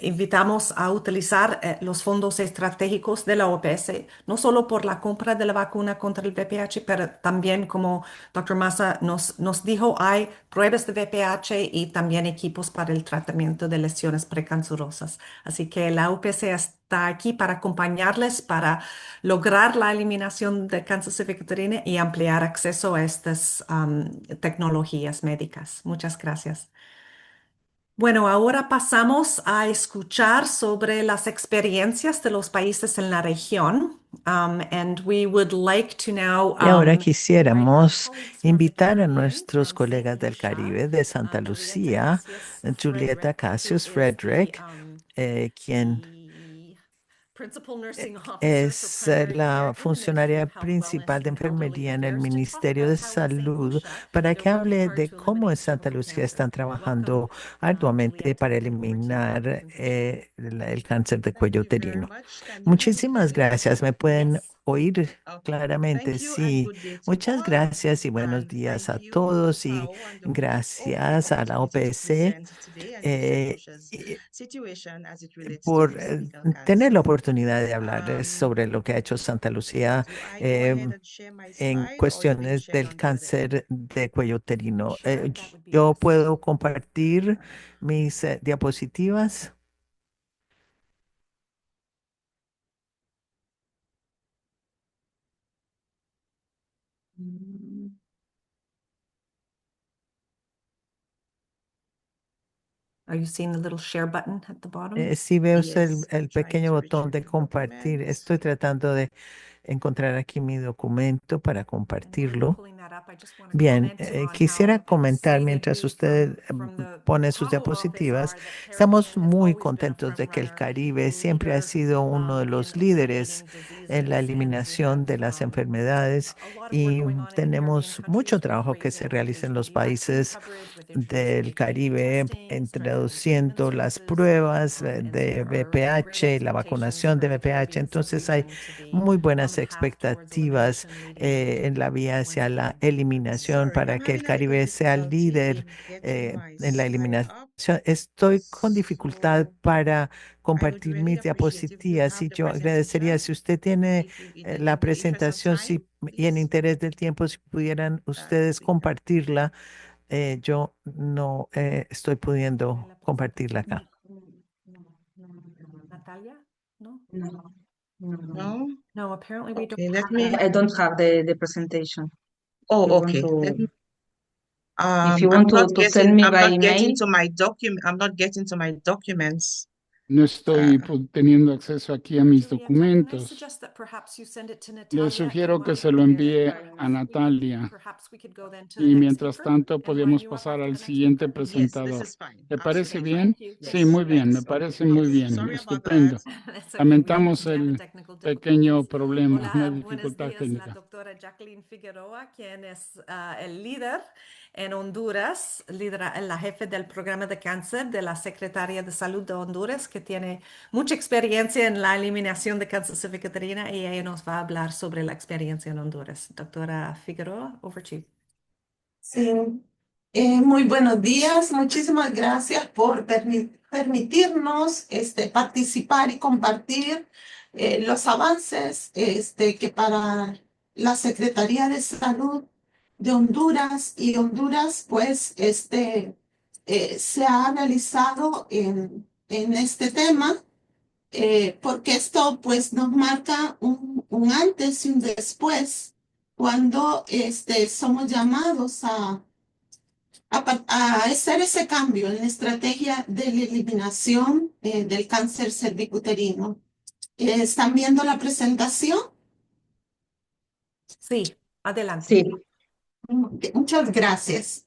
invitamos a utilizar los fondos estratégicos de la OPS, no solo por la compra de la vacuna contra el VPH, pero también, como Dr. Massa nos dijo, hay pruebas de VPH y también equipos para el tratamiento de lesiones precancerosas. Así que la OPS está aquí para acompañarles, para lograr la eliminación de cáncer cervicuterino y ampliar acceso a estas tecnologías médicas. Muchas gracias. Bueno, ahora pasamos a escuchar sobre las experiencias de los países en la región. And we would like to now Y ahora invite my quisiéramos colleagues from the invitar a Caribbean, nuestros colegas Francine del Isha, Caribe, de Santa Julieta Lucía, Cassius Julieta Frederick, who Cassius is Frederick, quien the Principal Nursing Officer for es Primary la Care in the Ministry funcionaria of Health, Wellness, principal de and Elderly enfermería en el Affairs, to talk Ministerio about de how in St. Salud Lucia para they're que working hable hard de to cómo en eliminate Santa cervical Lucía cancer. están Welcome, trabajando arduamente Julieta, para and over to you for the eliminar presentation. el cáncer de cuello Thank you very uterino. much. Can you Muchísimas hear me? gracias. ¿Me pueden Yes. oír Okay. claramente? Thank you and Sí. good day to Muchas all. gracias y buenos And días thank a you, todos y FAO and the WHO, gracias for the a la opportunity to OPS present today and St. Lucia's y situation as it relates to por cervical tener la cancer. oportunidad de hablarles sobre lo que ha hecho Santa Lucía Do I go ahead em, and share my en slide or you will cuestiones share it del on the other end? cáncer de cuello uterino. Sure, that would be Yo best. puedo compartir mis diapositivas. Are you seeing the little share button at the bottom? Si veo usted Yes, I'm el trying pequeño to botón retrieve de the compartir, document. estoy tratando de encontrar aquí mi documento para And while you're compartirlo. pulling that up, I just want to Bien, comment on quisiera how comentar excited mientras we usted from the pone sus PAHO office diapositivas, are that estamos Caribbean has muy always been a contentos de front que el runner, Caribe a siempre ha leader sido uno de in los líderes eliminating en la diseases, and we eliminación have de las enfermedades a lot of work y going on in Caribbean tenemos mucho countries with trabajo que se raising realiza en los HPV vaccine países coverage, with introducing del HPV Caribe, testing, strengthening treatment introduciendo las services, pruebas and so de there are great VPH y la expectations vacunación for de the VPH. Caribbean Entonces hay sub-region to be muy on buenas the path towards expectativas elimination, leading en la vía once hacia la again. eliminación Sorry, para I'm que el having a little Caribe sea difficulty líder in getting my en la slide eliminación. up. Estoy con dificultad So para I would compartir really mis appreciate if you diapositivas have y the yo agradecería presentation, si usted tiene if you, la in the interest of presentación time, y en please, interés del tiempo, si pudieran that would ustedes be great. compartirla. Yo no estoy pudiendo compartirla acá. Natalia? No? No, no, no. No? No, apparently we don't. Okay, let me. I don't have the presentation. If you Oh, want okay. Let to, me. if you want to send me by I'm not getting email, to my document. I'm not getting to my documents. No estoy Uh, teniendo acceso aquí a mis Julieta, can I documentos. suggest that perhaps you send it to Le Natalia sugiero que Iwan, se lo and envíe a Natalia perhaps we could go then to the y next mientras speaker tanto and line podemos you up pasar after al the next siguiente speaker. yes, this presentador. is fine. ¿Le parece Absolutely bien? fine. Thank you. Sí, Yes, muy bien, me thanks. parece Okay. muy bien, Sorry about estupendo. that. That's okay. We Lamentamos happen to have a el technical pequeño difficulties. problema, una Hola, buenos dificultad días, la técnica. doctora Jacqueline Figueroa, quien es el líder en Honduras, la jefe del programa de cáncer de la Secretaría de Salud de Honduras, que tiene mucha experiencia en la eliminación de cáncer cervicuterina y ella nos va a hablar sobre la experiencia en Honduras. Doctora Figueroa, over to you. Sí, muy buenos días. Muchísimas gracias por permitirnos participar y compartir los avances que para la Secretaría de Salud de Honduras y Honduras, pues, se ha analizado en este tema. porque esto pues nos marca un antes y un después cuando somos llamados a hacer ese cambio en la estrategia de la eliminación del cáncer cervicuterino. ¿Están viendo la presentación? Sí, adelante. Sí, Muchas gracias.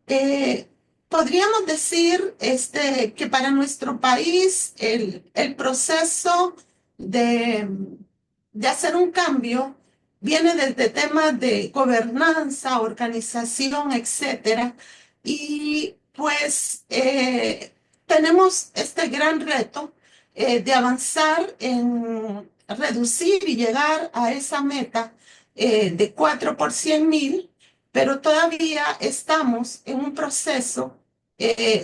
Eh, Podríamos decir que para nuestro país el proceso de, de hacer un cambio viene desde temas de gobernanza, organización, etcétera. Y pues tenemos este gran reto de avanzar en reducir y llegar a esa meta de 4 por 100.000, pero todavía estamos en un proceso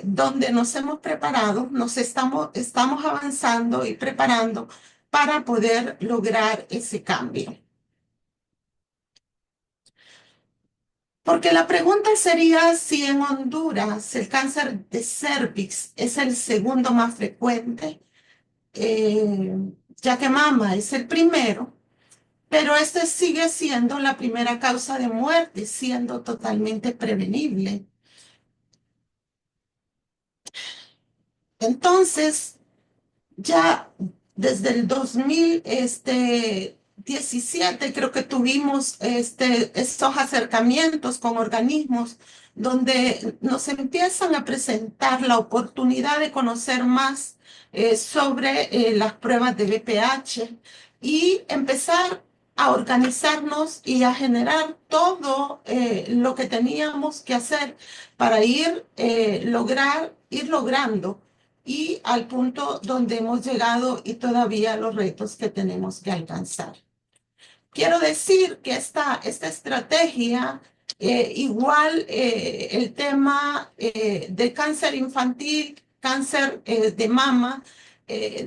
donde nos hemos preparado, estamos avanzando y preparando para poder lograr ese cambio. Porque la pregunta sería si en Honduras el cáncer de cervix es el segundo más frecuente, ya que mama es el primero, pero este sigue siendo la primera causa de muerte, siendo totalmente prevenible. Entonces, ya desde el 2017 creo que tuvimos estos acercamientos con organismos donde nos empiezan a presentar la oportunidad de conocer más sobre las pruebas de BPH y empezar a organizarnos y a generar todo lo que teníamos que hacer para ir logrando y al punto donde hemos llegado y todavía los retos que tenemos que alcanzar. Quiero decir que esta estrategia, igual el tema de cáncer infantil, cáncer de mama,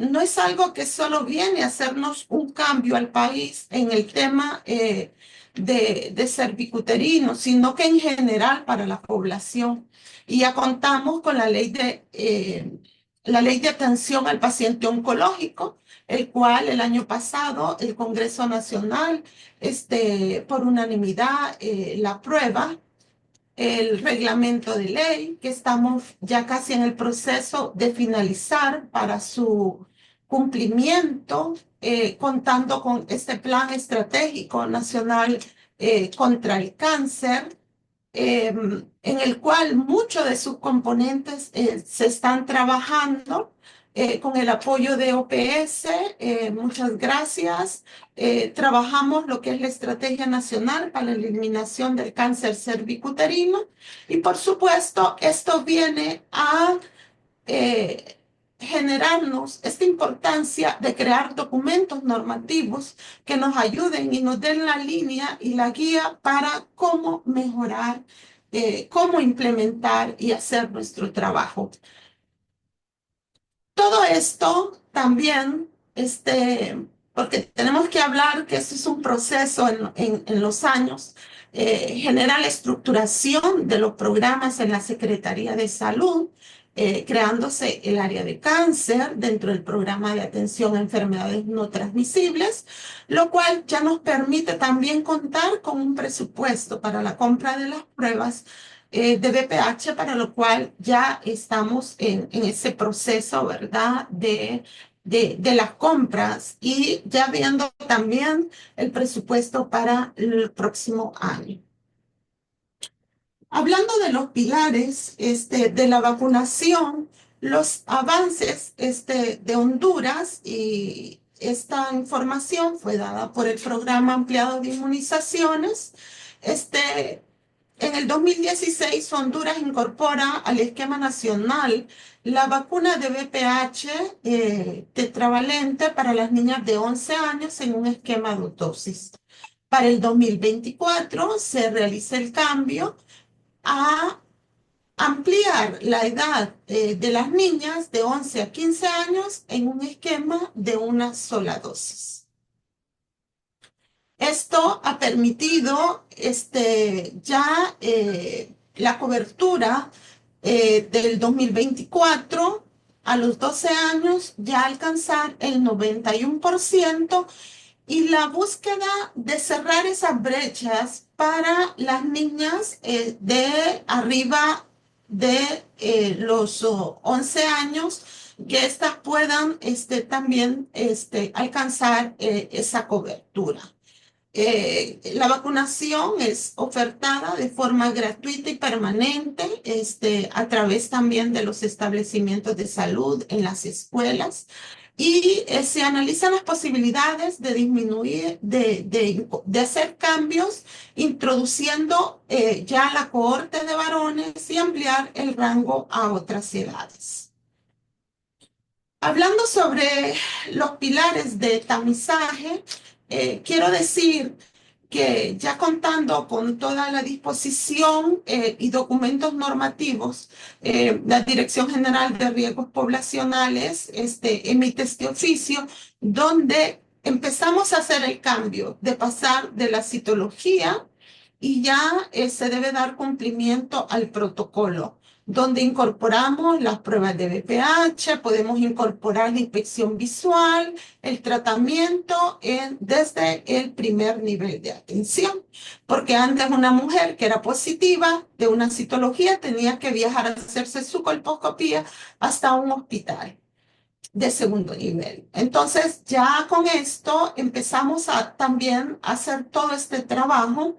no es algo que solo viene a hacernos un cambio al país en el tema de cervicuterino, sino que en general para la población. Y ya contamos con la ley de atención al paciente oncológico, el cual el año pasado el Congreso Nacional, por unanimidad, la aprueba, el reglamento de ley, que estamos ya casi en el proceso de finalizar para su cumplimiento, contando con este plan estratégico nacional contra el cáncer, en el cual muchos de sus componentes se están trabajando con el apoyo de OPS. Muchas gracias. Trabajamos lo que es la Estrategia Nacional para la Eliminación del Cáncer Cervicuterino y por supuesto esto viene a eh, generarnos esta importancia de crear documentos normativos que nos ayuden y nos den la línea y la guía para cómo mejorar, cómo implementar y hacer nuestro trabajo. Todo esto también, porque tenemos que hablar que esto es un proceso en los años, genera la estructuración de los programas en la Secretaría de Salud, creándose el área de cáncer dentro del programa de atención a enfermedades no transmisibles, lo cual ya nos permite también contar con un presupuesto para la compra de las pruebas de BPH, para lo cual ya estamos en ese proceso, ¿verdad? De las compras y ya viendo también el presupuesto para el próximo año. Hablando de los pilares de la vacunación, los avances de Honduras, y esta información fue dada por el Programa Ampliado de Inmunizaciones. En el 2016, Honduras incorpora al esquema nacional la vacuna de VPH tetravalente para las niñas de 11 años en un esquema de dosis. Para el 2024 se realiza el cambio a ampliar la edad de las niñas de 11 a 15 años en un esquema de una sola dosis. Esto ha permitido ya la cobertura del 2024 a los 12 años ya alcanzar el 91% y la búsqueda de cerrar esas brechas para las niñas de arriba de los 11 años, que éstas puedan también alcanzar esa cobertura. La vacunación es ofertada de forma gratuita y permanente a través también de los establecimientos de salud en las escuelas y se analizan las posibilidades de disminuir, de hacer cambios introduciendo ya la cohorte de varones y ampliar el rango a otras edades. Hablando sobre los pilares de tamizaje, quiero decir que ya contando con toda la disposición y documentos normativos, la Dirección General de Riesgos Poblacionales emite este oficio donde empezamos a hacer el cambio de pasar de la citología y ya se debe dar cumplimiento al protocolo, donde incorporamos las pruebas de BPH, podemos incorporar la inspección visual, el tratamiento desde el primer nivel de atención, porque antes una mujer que era positiva de una citología tenía que viajar a hacerse su colposcopía hasta un hospital de segundo nivel. Entonces, ya con esto empezamos a también hacer todo este trabajo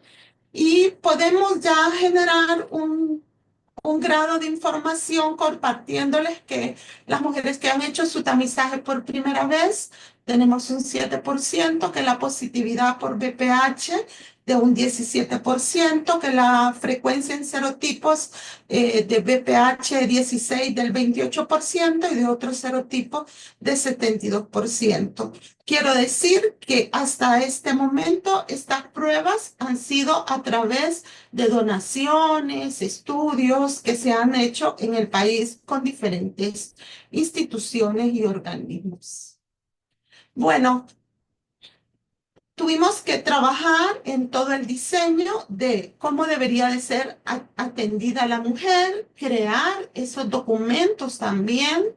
y podemos ya generar un grado de información compartiéndoles que las mujeres que han hecho su tamizaje por primera vez, tenemos un 7%, que la positividad por BPH de un 17%, que la frecuencia en serotipos de BPH 16 del 28% y de otros serotipos de 72%. Quiero decir que hasta este momento estas pruebas han sido a través de donaciones, estudios que se han hecho en el país con diferentes instituciones y organismos. Bueno, tuvimos que trabajar en todo el diseño de cómo debería de ser atendida la mujer, crear esos documentos también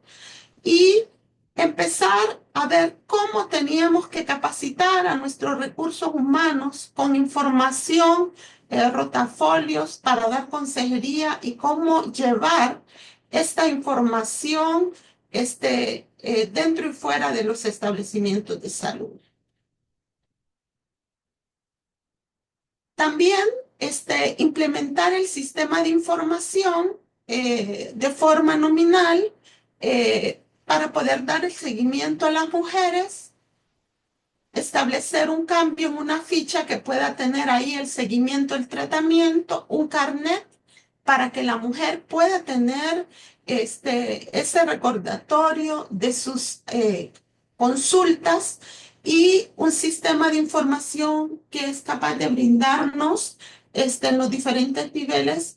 y empezar a ver cómo teníamos que capacitar a nuestros recursos humanos con información, rotafolios para dar consejería y cómo llevar esta información dentro y fuera de los establecimientos de salud. También implementar el sistema de información de forma nominal para poder dar el seguimiento a las mujeres, establecer un cambio en una ficha que pueda tener ahí el seguimiento, el tratamiento, un carnet para que la mujer pueda tener ese recordatorio de sus consultas y un sistema de información que es capaz de brindarnos en los diferentes niveles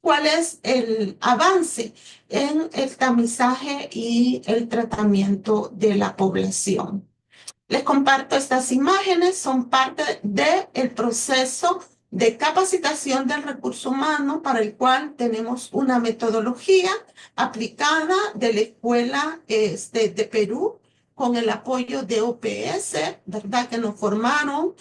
cuál es el avance en el tamizaje y el tratamiento de la población. Les comparto estas imágenes, son parte del proceso de capacitación del recurso humano para el cual tenemos una metodología aplicada de la Escuela de Perú con el apoyo de OPS, ¿verdad? Que nos formaron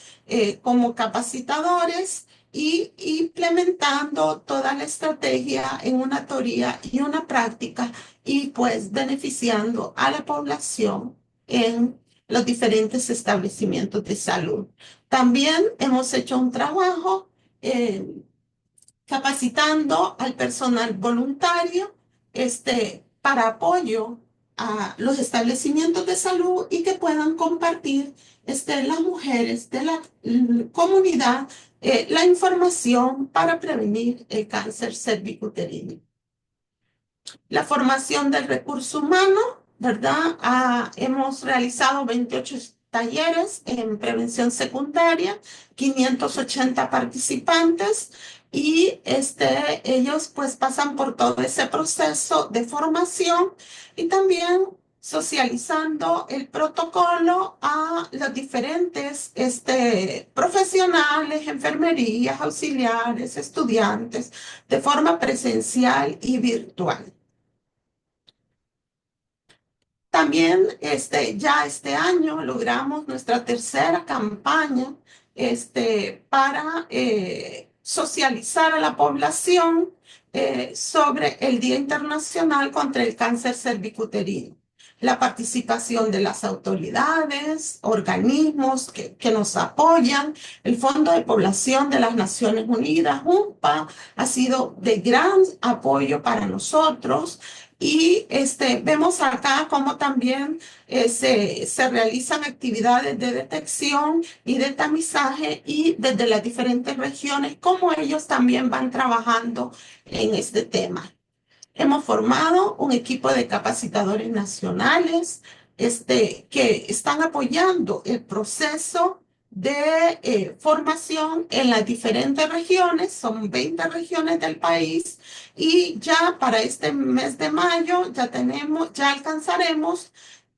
como capacitadores y implementando toda la estrategia en una teoría y una práctica y pues beneficiando a la población en los diferentes establecimientos de salud. También hemos hecho un trabajo capacitando al personal voluntario para apoyo a los establecimientos de salud y que puedan compartir las mujeres de la comunidad la información para prevenir el cáncer cervicuterino. La formación del recurso humano, ¿verdad? Hemos realizado 28 talleres en prevención secundaria, 580 participantes y ellos pues pasan por todo ese proceso de formación y también socializando el protocolo a los diferentes profesionales, enfermerías, auxiliares, estudiantes, de forma presencial y virtual. También ya este año logramos nuestra tercera campaña para socializar a la población sobre el Día Internacional contra el Cáncer Cervicuterino. La participación de las autoridades, organismos que nos apoyan, el Fondo de Población de las Naciones Unidas, UNPA, ha sido de gran apoyo para nosotros. Y vemos acá cómo también se realizan actividades de detección y de tamizaje y desde las diferentes regiones, cómo ellos también van trabajando en este tema. Hemos formado un equipo de capacitadores nacionales que están apoyando el proceso de formación en las diferentes regiones. Son 20 regiones del país y ya para este mes de mayo ya alcanzaremos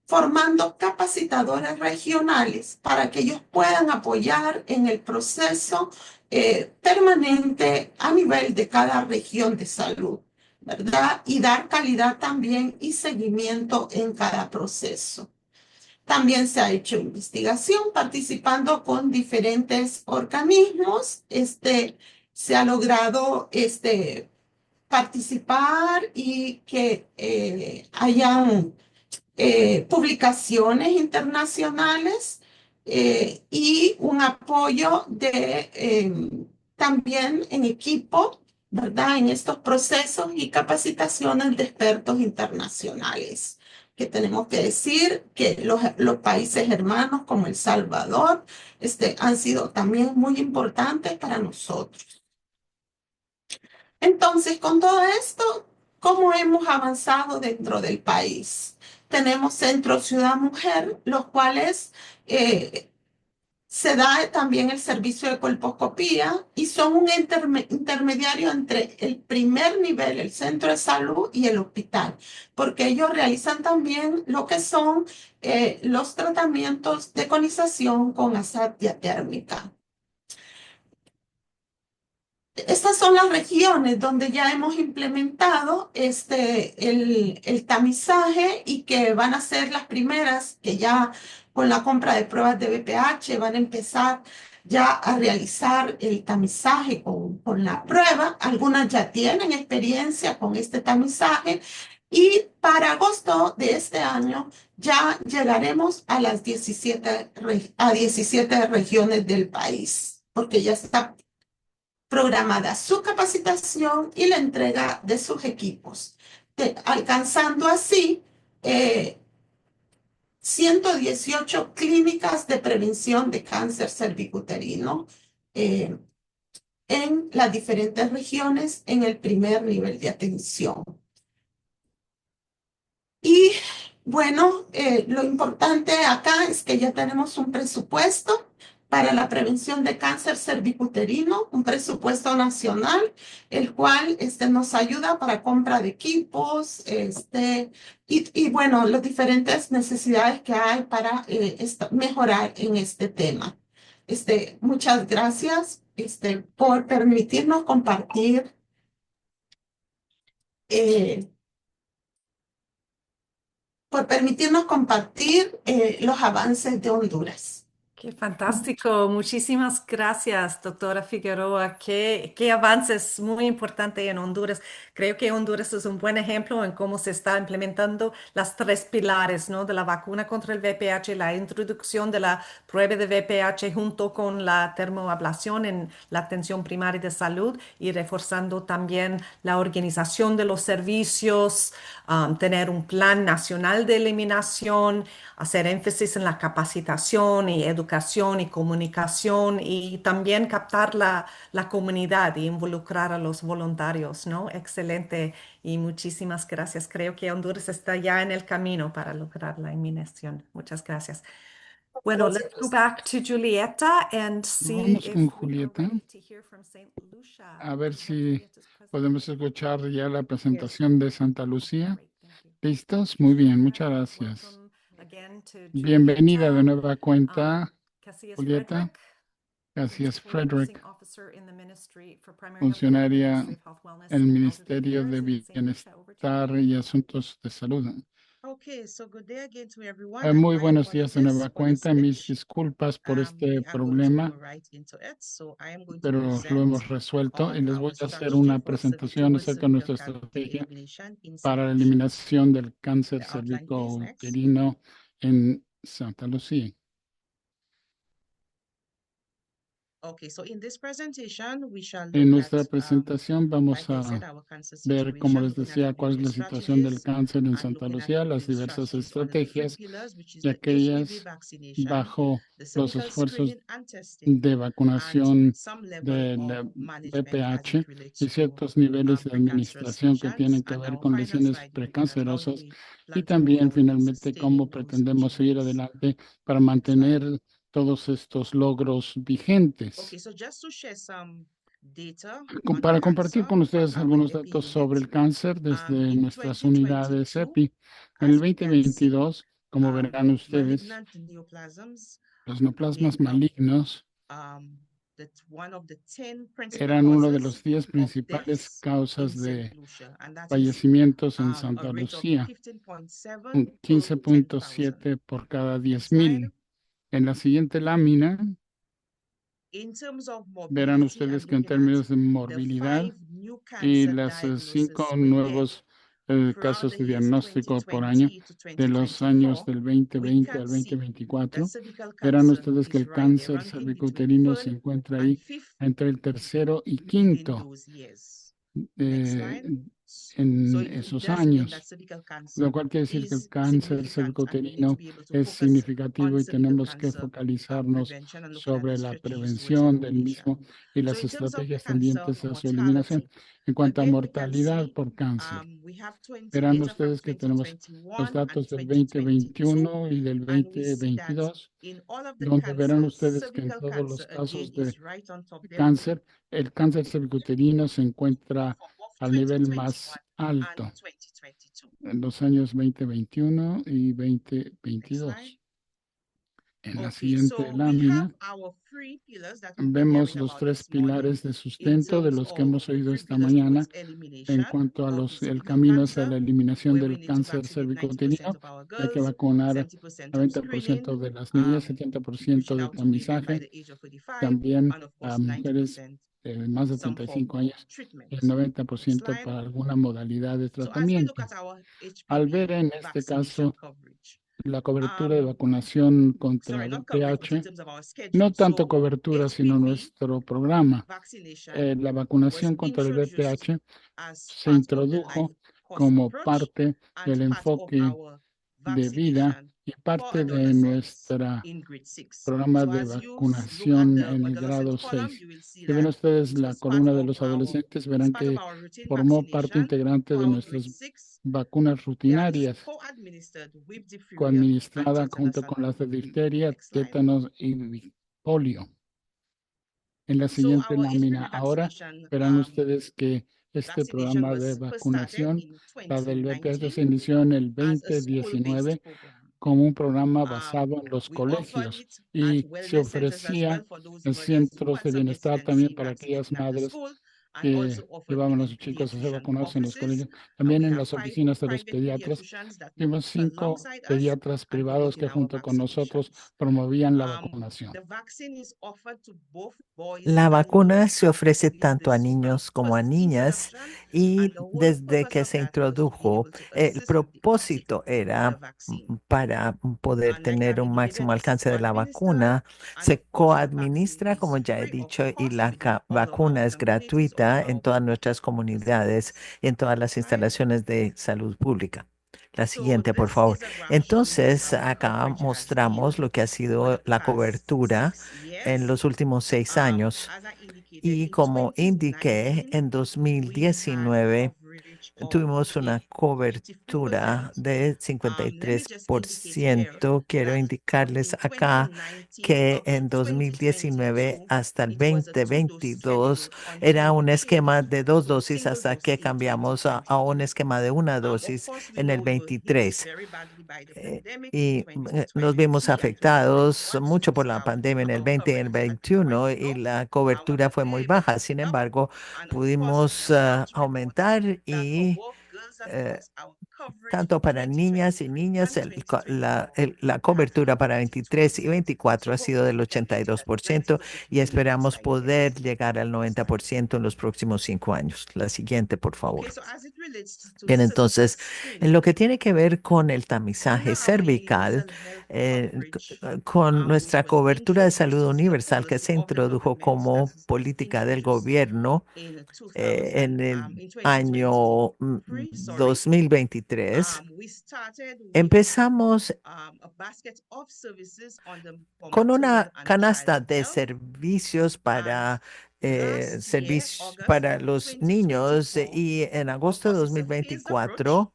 formando capacitadores regionales para que ellos puedan apoyar en el proceso permanente a nivel de cada región de salud, ¿verdad? Y dar calidad también y seguimiento en cada proceso. También se ha hecho investigación participando con diferentes organismos. Se ha logrado participar y que hayan publicaciones internacionales y un apoyo también en equipo, ¿verdad? En estos procesos y capacitaciones de expertos internacionales. Que tenemos que decir que los países hermanos como El Salvador han sido también muy importantes para nosotros. Entonces, con todo esto, ¿cómo hemos avanzado dentro del país? Tenemos Centro Ciudad Mujer, los cuales se da también el servicio de colposcopía y son un intermediario entre el primer nivel, el centro de salud y el hospital, porque ellos realizan también lo que son los tratamientos de conización con asepsia térmica. Estas son las regiones donde ya hemos implementado el tamizaje y que van a ser las primeras que ya con la compra de pruebas de BPH van a empezar ya a realizar el tamizaje con la prueba. Algunas ya tienen experiencia con este tamizaje y para agosto de este año ya llegaremos a las 17 regiones del país, porque ya está programada su capacitación y la entrega de sus equipos, alcanzando así 118 clínicas de prevención de cáncer cervicuterino en las diferentes regiones en el primer nivel de atención. Y bueno, lo importante acá es que ya tenemos un presupuesto para la prevención de cáncer cervicuterino, un presupuesto nacional, el cual nos ayuda para compra de equipos, y bueno, las diferentes necesidades que hay para mejorar en este tema. Muchas gracias por permitirnos compartir los avances de Honduras. Qué fantástico. Muchísimas gracias, doctora Figueroa. Qué avances muy importantes en Honduras. Creo que Honduras es un buen ejemplo en cómo se está implementando las tres pilares, ¿no? De la vacuna contra el VPH, la introducción de la prueba de VPH junto con la termoablación en la atención primaria de salud y reforzando también la organización de los servicios, tener un plan nacional de eliminación, hacer énfasis en la capacitación y educación y comunicación y también captar la comunidad y involucrar a los voluntarios, ¿no? Excelente y muchísimas gracias. Creo que Honduras está ya en el camino para lograr la inmunización. Muchas gracias. Bueno, let's go back to Julieta and see Vamos if con we are Julieta, ready to hear from Saint Lucia. a ver si Julieta's podemos presentation. escuchar ya la presentación de Santa Lucía. Great, thank you. ¿Listos? Muy bien, muchas gracias. Welcome again to Bienvenida de Julieta. nueva cuenta, Casillas Julieta. Frederick, Gracias, Chief Nursing Frederick, Officer in the Ministry for Primary Health Care, funcionaria Ministry of Health, Wellness el and Elderly Ministerio Affairs de in Saint Lucia. Over to you. Bienestar y Asuntos de Salud. Okay, so good day again to everyone, and Muy my buenos días de apologies nueva for this cuenta. Mis glitch. disculpas por este We are going to problema, go right into it. So I am going to pero lo present hemos resuelto y on les voy our a hacer strategy una for presentación acerca de nuestra cervical estrategia elimination in St. para la Lucia. eliminación del cáncer The outline, please, next. cervicouterino en Santa Lucía. Okay, so in this presentation, we shall En look nuestra at, presentación vamos like I said, a our cancer ver, como situation, les looking at decía, the cuál es la various situación del strategies cáncer en and Santa looking at the Lucía, las various diversas strategies under the three estrategias pillars, which is y the HPV aquellas vaccination, bajo the los cervical esfuerzos screening and testing, de and vacunación some level of del management as VPH it relates y to ciertos niveles de precancerous administración que lesions. tienen que And ver our con final lesiones slide, looking at how do precancerosas we y plan to move también forward in finalmente cómo sustaining those pretendemos seguir achievements. adelante para Next slide. mantener todos estos logros vigentes. Okay, so just to share some data Para on compartir cancer con from ustedes our algunos EPI datos sobre unit. el cáncer desde In nuestras unidades 2022, EPI. En el as we can see, 2022, como verán ustedes, malignant neoplasms los neoplasmas make up malignos one of the 10 principal eran uno de causes los 10 of principales deaths in causas St. de Lucia, and that is fallecimientos en a Santa rate of Lucía, 15.7 un per 10,000. 15.7 por cada Next slide. 10,000. En la siguiente lámina In terms of verán morbidity, ustedes and que en looking at términos de the morbilidad 5 new y cancer las 5 diagnoses per year nuevos throughout casos the de years diagnóstico por año 2020 to de los años 2024, del we 2020 can al see 2024, that cervical verán cancer ustedes que is el right there, cáncer ranking between cervicouterino se third encuentra and ahí fifth entre el tercero y within quinto those years. Next eh, slide. So en it esos does mean that años, cervical lo cancer cual quiere decir que el is cáncer significant, and we need to cervicouterino be able to es focus on significativo y cervical tenemos que cancer focalizarnos prevention and looking at the sobre la strategies towards prevención del elimination. mismo y So las in terms of estrategias cancer tendientes a su eliminación. mortality, En cuanto a again, we can mortalidad see por cáncer, we have verán data from ustedes que tenemos los 2021 and datos del 2022, 2021 y del and we see that 2022, in all of the donde verán cancers, ustedes que en cervical todos los cancer again casos de is right on top there cáncer, el cáncer cervicuterino se encuentra for both al nivel 2021 más and alto 2022. en los años 2021 y Next slide. 2022. En la Okay, siguiente so we have lámina our three pillars that we've been vemos hearing los about 3 this morning pilares de in sustento de terms los que of hemos the oído three esta pillars mañana towards en elimination cuanto a of el cervical camino hacia cancer, la eliminación where we del need to cáncer vaccinate 90% cervicouterino. of our Hay que girls, vacunar a 70% of 90% screening, de las niñas, um, 70% reaching de out to women by tamizaje, the age of 35, también and of a course mujeres 90% de más de some form 35 of años y treatment. el Next 90% slide. para alguna modalidad de So as we look tratamiento. at our Al ver HPV en este vaccination caso coverage, la cobertura de vacunación contra sorry, not coverage, but in VPH, terms of our no schedule. tanto So cobertura, sino HPV nuestro programa. vaccination La was vacunación contra el introduced VPH as se part of the life introdujo course como approach parte and del part of enfoque our de vida vaccination y for parte de adolescents nuestro in grade 6. programa So de as you look at vacunación the en el adolescent grado column, 6. you will see Si ven that ustedes it la was part columna de of los our adolescentes, it's verán part of que our routine formó parte vaccination integrante for de our grade nuestras 6 vacunas that is rutinarias, co-administered with diphtheria and coadministrada tetanus junto con las de alone. difteria, Next slide. tétanos y polio. En la So siguiente our lámina HPV ahora vaccination verán ustedes que este vaccination programa de was first started vacunación, in la del VPH, 2019 se inició en el as a school-based 2019 program. como un programa basado en los We offered colegios it at y se wellness centers as well ofrecía for those en mothers who centros had de some bienestar también hesitancy para aquellas vaccinating at the madres school, and que also offered llevaban a within sus chicos a ser pediatrician vacunados en los offices. colegios, And también we en have las 5 oficinas de los private pediatras. pediatricians that Tuvimos work 5 alongside us pediatras and privados conducting que our junto con nosotros vaccinations. promovían la vacunación. The vaccine is offered to both boys La and vacuna girls, se and ofrece typically tanto a this is our niños como a first niñas introduction, y and the whole desde purpose que of se that was to be introdujo, able to el assist with the uptake propósito of the era vaccine. para poder And like tener I've un indicated, máximo this is alcance de la co-administered, vacuna. and Se of course, the vaccine coadministra, como is ya he free of dicho, y cost la within all of our vacuna es communities, all of gratuita en our todas public nuestras comunidades facilities. y en todas las Next slide. instalaciones de salud pública. La So siguiente, por this favor. is a graph showing what Entonces, our acá coverage has mostramos been lo que ha for the sido la past cobertura 6 en years. los últimos 6 años. As I indicated, Y in como indiqué, 2019, en we had 2019 coverage of tuvimos una cobertura 53%. de Let me just indicate here 53%. Quiero that indicarles in acá 2019, que okay, en 2019 2022, hasta el it was a 2-dose schedule 2022 era until we un esquema changed de 2 to a dosis single hasta dose que in cambiamos a un 2022. esquema de una Of dosis course, we en el know we were hit 23. very badly by the eh, pandemic in y nos vimos 2020 and afectados 2021. So mucho we por see la our, pandemia en el our 20 y el coverage had been quite 21 y low. la cobertura However, fue we are muy able to baja. pick Sin up, embargo, and of course, pudimos I'm proud to report aumentar that for y both girls and eh, boys, our tanto para niñas y niñas, la cobertura para 23 y 24 ha sido del 82% y esperamos poder llegar al 90% en los próximos 5 años. La siguiente, por favor. Bien, entonces, en lo que tiene que ver con el tamizaje cervical, con nuestra cobertura de salud universal que se introdujo como política del gobierno en el año 2023, empezamos con una canasta de servicios para para los niños y en agosto de 2024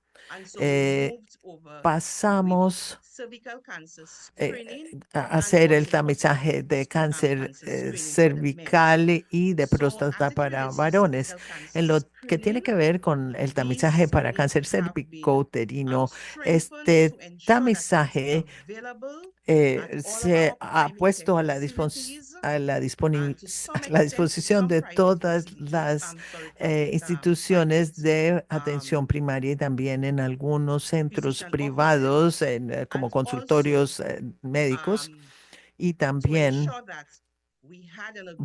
pasamos a hacer el tamizaje de cáncer cervical y de próstata para varones. En lo que tiene que ver con el tamizaje para cáncer cervicouterino, este tamizaje se ha puesto a la disposición de todas las instituciones de atención primaria y también en algunos centros privados como consultorios médicos y también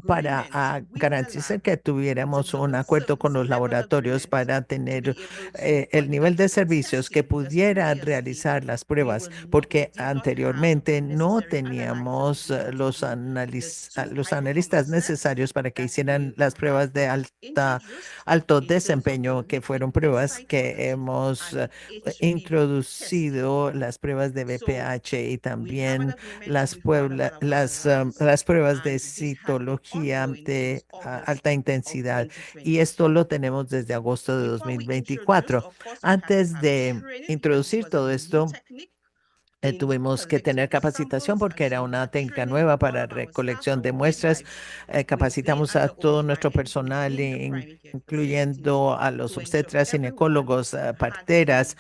para garantizar que tuviéramos un acuerdo con los laboratorios para tener el nivel de servicios que pudieran realizar las pruebas, porque anteriormente no teníamos los analistas necesarios para que hicieran las pruebas de alto desempeño, que fueron pruebas que hemos introducido, las pruebas de BPH y también las pruebas de citología de alta intensidad. Y esto lo tenemos desde agosto de 2024. Antes de introducir todo esto, tuvimos que tener capacitación porque era una técnica nueva para recolección de muestras. Capacitamos a todo nuestro personal, incluyendo a los obstetras, ginecólogos, parteras,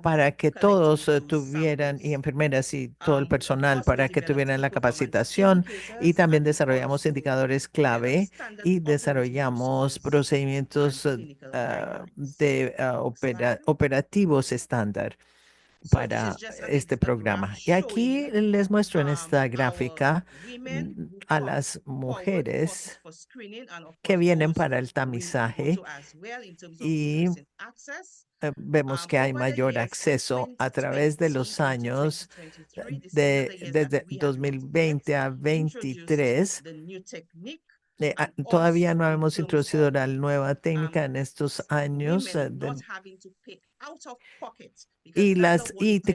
para que todos tuvieran, y enfermeras y todo el personal, para que tuvieran la capacitación. Y también desarrollamos indicadores clave y desarrollamos procedimientos operativos estándar para este programa. Y aquí les muestro en esta gráfica a las mujeres que vienen para el tamizaje y vemos que hay mayor acceso a través de los años, desde 2020 a 2023. Todavía no hemos introducido la nueva técnica en estos años y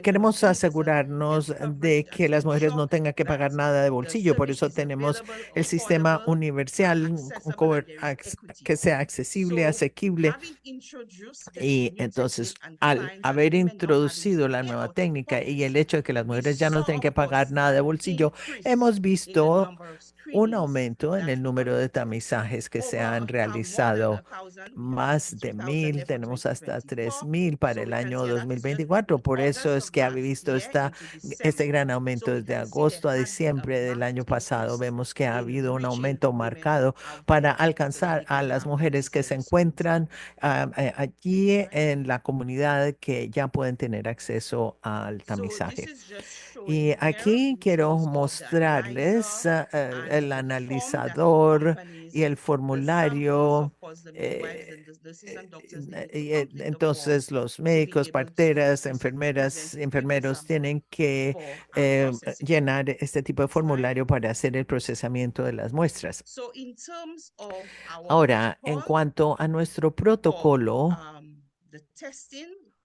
queremos asegurarnos de que las mujeres no tengan que pagar nada de bolsillo. Por eso tenemos el sistema universal que sea accesible, asequible. Y entonces, al haber introducido la nueva técnica y el hecho de que las mujeres ya no tienen que pagar nada de bolsillo, hemos visto un aumento en el número de tamizajes que se han realizado. Más de 1,000, tenemos hasta 3,000 para el año 2024. Por eso es que ha visto este gran aumento desde agosto a diciembre del año pasado. Vemos que ha habido un aumento marcado para alcanzar a las mujeres que se encuentran allí en la comunidad que ya pueden tener acceso al tamizaje. Y aquí quiero mostrarles el analizador y el formulario. Entonces, los médicos, parteras, enfermeras, enfermeros tienen que llenar este tipo de formulario para hacer el procesamiento de las muestras. Ahora, en cuanto a nuestro protocolo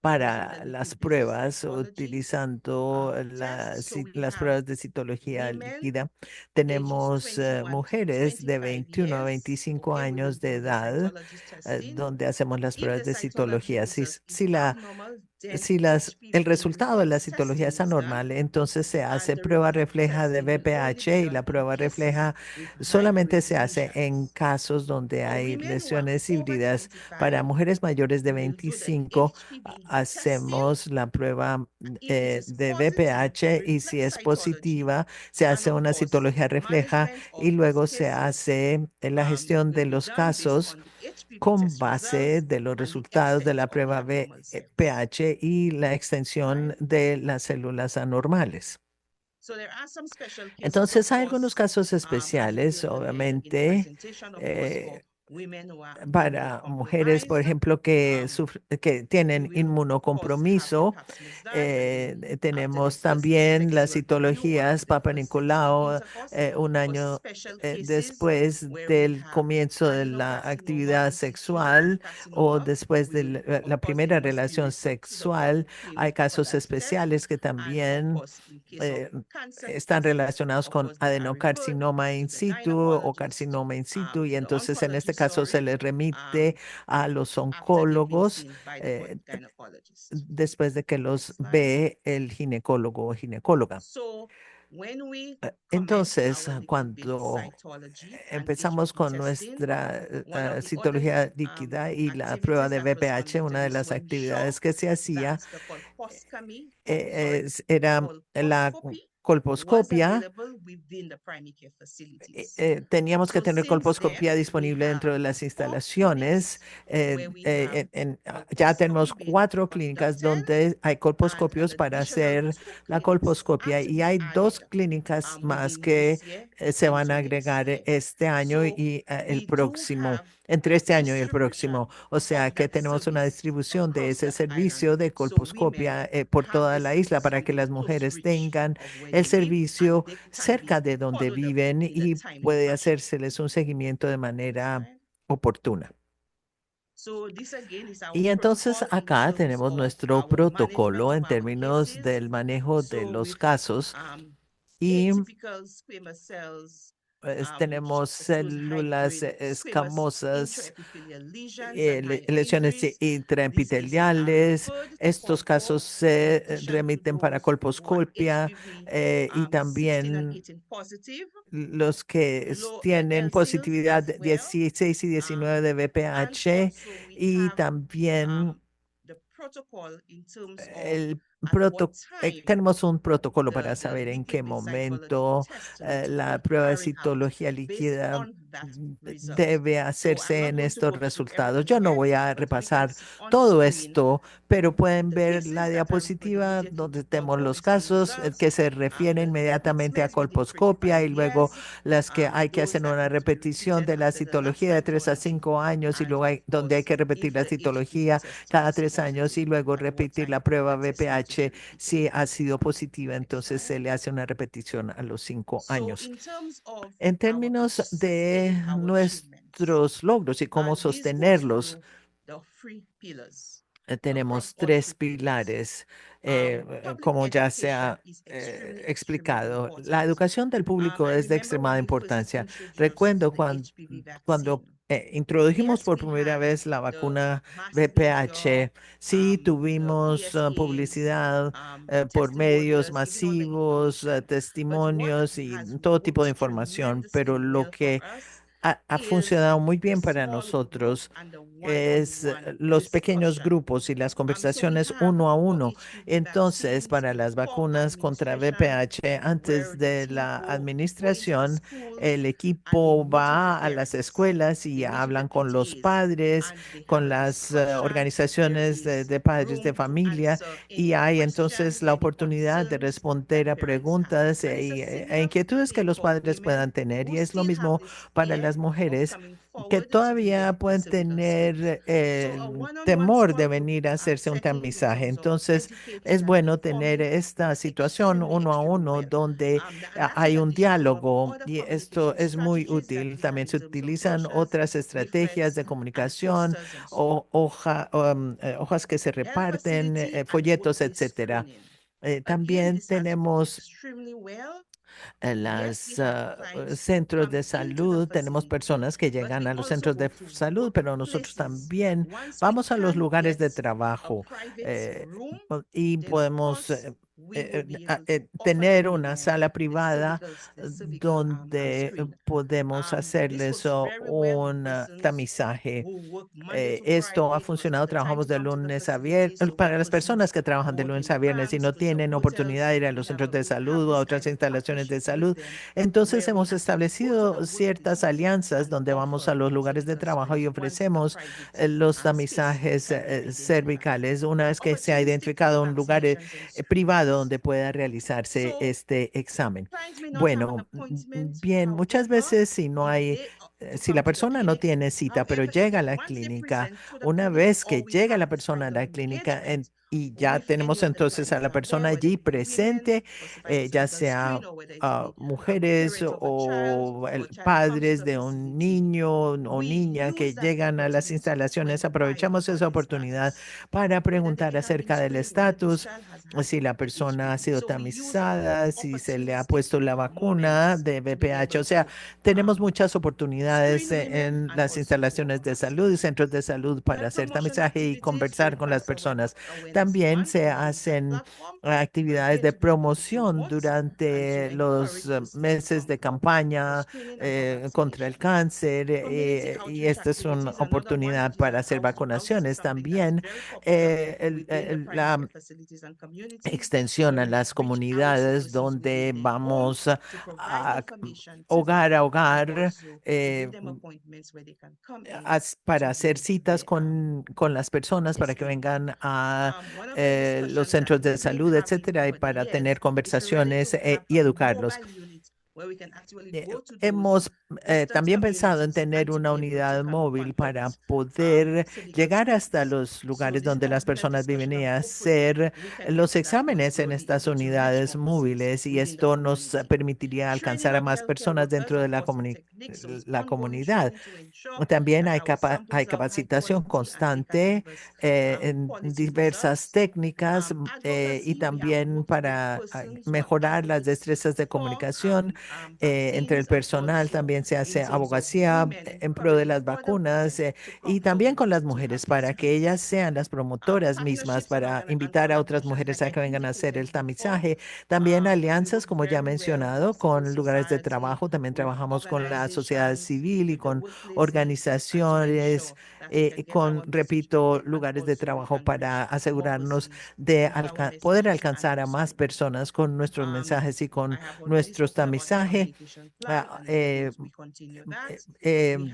para las pruebas, utilizando las pruebas de citología líquida, tenemos mujeres de 21 a 25 años de edad, donde hacemos las pruebas de citología. Si la si el resultado de la citología es anormal, entonces se hace prueba refleja de VPH y la prueba refleja solamente se hace en casos donde hay lesiones híbridas. Para mujeres mayores de 25, hacemos la prueba de VPH y si es positiva, se hace una citología refleja y luego se hace la gestión de los casos con base de los resultados de la prueba pH y la extensión de las células anormales. Entonces, hay algunos casos especiales, obviamente, para mujeres, por ejemplo, que tienen inmunocompromiso. Tenemos también las citologías Papa Nicolau un año después del comienzo de la actividad sexual o después de la primera relación sexual. Hay casos especiales que también están relacionados con adenocarcinoma in situ o carcinoma in situ y entonces en este caso se les remite a los oncólogos después de que los ve el ginecólogo o ginecóloga. Entonces, cuando empezamos con nuestra citología líquida y la prueba de VPH, una de las actividades que se hacía era la colposcopia. Teníamos que tener colposcopia disponible dentro de las instalaciones. Ya tenemos 4 clínicas donde hay colposcopios para hacer la colposcopia y hay 2 clínicas más que se van a agregar este año y el próximo, entre este año y el próximo. O sea que tenemos una distribución de ese servicio de colposcopia por toda la isla para que las mujeres tengan el servicio cerca de donde viven y puede hacérseles un seguimiento de manera oportuna. Y entonces acá tenemos nuestro protocolo en términos del manejo de los casos y tenemos células escamosas, lesiones intraepiteliales. Estos casos se remiten para colposcopia y también los que tienen positividad 16 y 19 de VPH y también tenemos un protocolo para saber en qué momento la prueba de citología líquida debe hacerse en estos resultados. Yo no voy a repasar todo esto, pero pueden ver la diapositiva donde tenemos los casos que se refieren inmediatamente a colposcopia y luego las que hay que hacer una repetición de la citología de 3 a 5 años y luego donde hay que repetir la citología cada 3 años y luego repetir la prueba VPH si ha sido positiva, entonces se le hace una repetición a los 5 años. En términos de nuestros logros y cómo sostenerlos, tenemos 3 pilares, como ya se ha explicado. La educación del público es de extremada importancia. Recuerdo cuando introdujimos por primera vez la vacuna VPH, sí tuvimos publicidad por medios masivos, testimonios y todo tipo de información, pero lo que ha funcionado muy bien para nosotros es los pequeños grupos y las conversaciones uno a uno. Entonces, para las vacunas contra VPH, antes de la administración, el equipo va a las escuelas y hablan con los padres, con las organizaciones de padres de familia, y hay entonces la oportunidad de responder a preguntas e inquietudes que los padres puedan tener. Y es lo mismo para las mujeres que todavía pueden tener temor de venir a hacerse un tamizaje. Entonces, es bueno tener esta situación uno a uno donde hay un diálogo y esto es muy útil. También se utilizan otras estrategias de comunicación o hojas que se reparten, folletos, etcétera. También tenemos los centros de salud. Tenemos personas que llegan a los centros de salud, pero nosotros también vamos a los lugares de trabajo y podemos tener una sala privada donde podemos hacerles un tamizaje. Esto ha funcionado, trabajamos de lunes a viernes, para las personas que trabajan de lunes a viernes y no tienen oportunidad de ir a los centros de salud o a otras instalaciones de salud. Entonces hemos establecido ciertas alianzas donde vamos a los lugares de trabajo y ofrecemos los tamizajes cervicales una vez que se ha identificado un lugar privado donde pueda realizarse este examen. Bueno, bien, muchas veces si no hay si la persona no tiene cita, pero llega a la clínica, una vez que llega la persona a la clínica y ya tenemos entonces a la persona allí presente, ya sea mujeres o padres de un niño o niña que llegan a las instalaciones, aprovechamos esa oportunidad para preguntar acerca del estatus, si la persona ha sido tamizada, si se le ha puesto la vacuna de VPH. O sea, tenemos muchas oportunidades en las instalaciones de salud y centros de salud para hacer tamizaje y conversar con las personas. También se hacen actividades de promoción durante los meses de campaña contra el cáncer y esta es una oportunidad para hacer vacunaciones. También la extensión a las comunidades donde vamos hogar a hogar para hacer citas con las personas para que vengan a los centros de salud, etcétera, y para tener conversaciones y educarlos. Hemos también pensado en tener una unidad móvil para poder llegar hasta los lugares donde las personas viven y hacer los exámenes en estas unidades móviles y esto nos permitiría alcanzar a más personas dentro de la comunidad. También hay capacitación constante en diversas técnicas y también para mejorar las destrezas de comunicación entre el personal. También se hace abogacía en pro de las vacunas y también con las mujeres para que ellas sean las promotoras mismas, para invitar a otras mujeres a que vengan a hacer el tamizaje. También alianzas, como ya he mencionado, con lugares de trabajo. También trabajamos con la sociedad civil y con organizaciones, repito, lugares de trabajo para asegurarnos de poder alcanzar a más personas con nuestros mensajes y con nuestros tamizajes.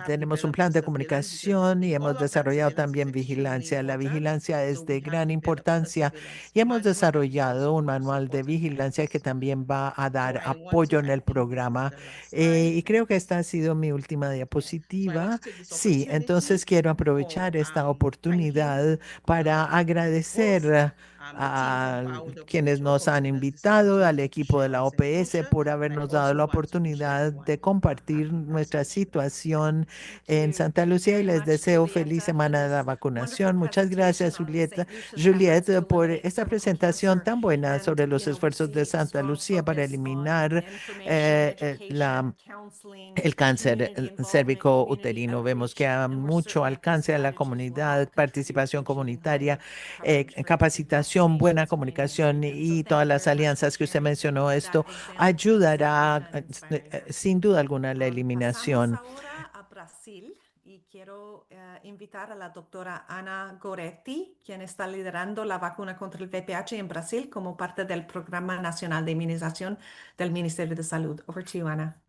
Tenemos un plan de comunicación y hemos desarrollado también vigilancia. La vigilancia es de gran importancia y hemos desarrollado un manual de vigilancia que también va a dar apoyo en el programa. Y creo que esta ha sido mi última diapositiva. Sí, entonces quiero aprovechar esta oportunidad para agradecer a quienes nos han invitado, al equipo de la OPS por habernos dado la oportunidad de compartir nuestra situación en Santa Lucía y les deseo feliz semana de la vacunación. Muchas gracias, Juliette, por esta presentación tan buena sobre los esfuerzos de Santa Lucía para eliminar el cáncer cérvico uterino. Vemos que hay mucho alcance a la comunidad, participación comunitaria, capacitación, buena comunicación y todas las alianzas que usted mencionó. Esto ayudará sin duda alguna a la eliminación. Ahora a Brasil y quiero invitar a la doctora Ana Goretti, quien está liderando la vacuna contra el VPH en Brasil como parte del Programa Nacional de Inmunización del Ministerio de Salud. Over to you, Ana.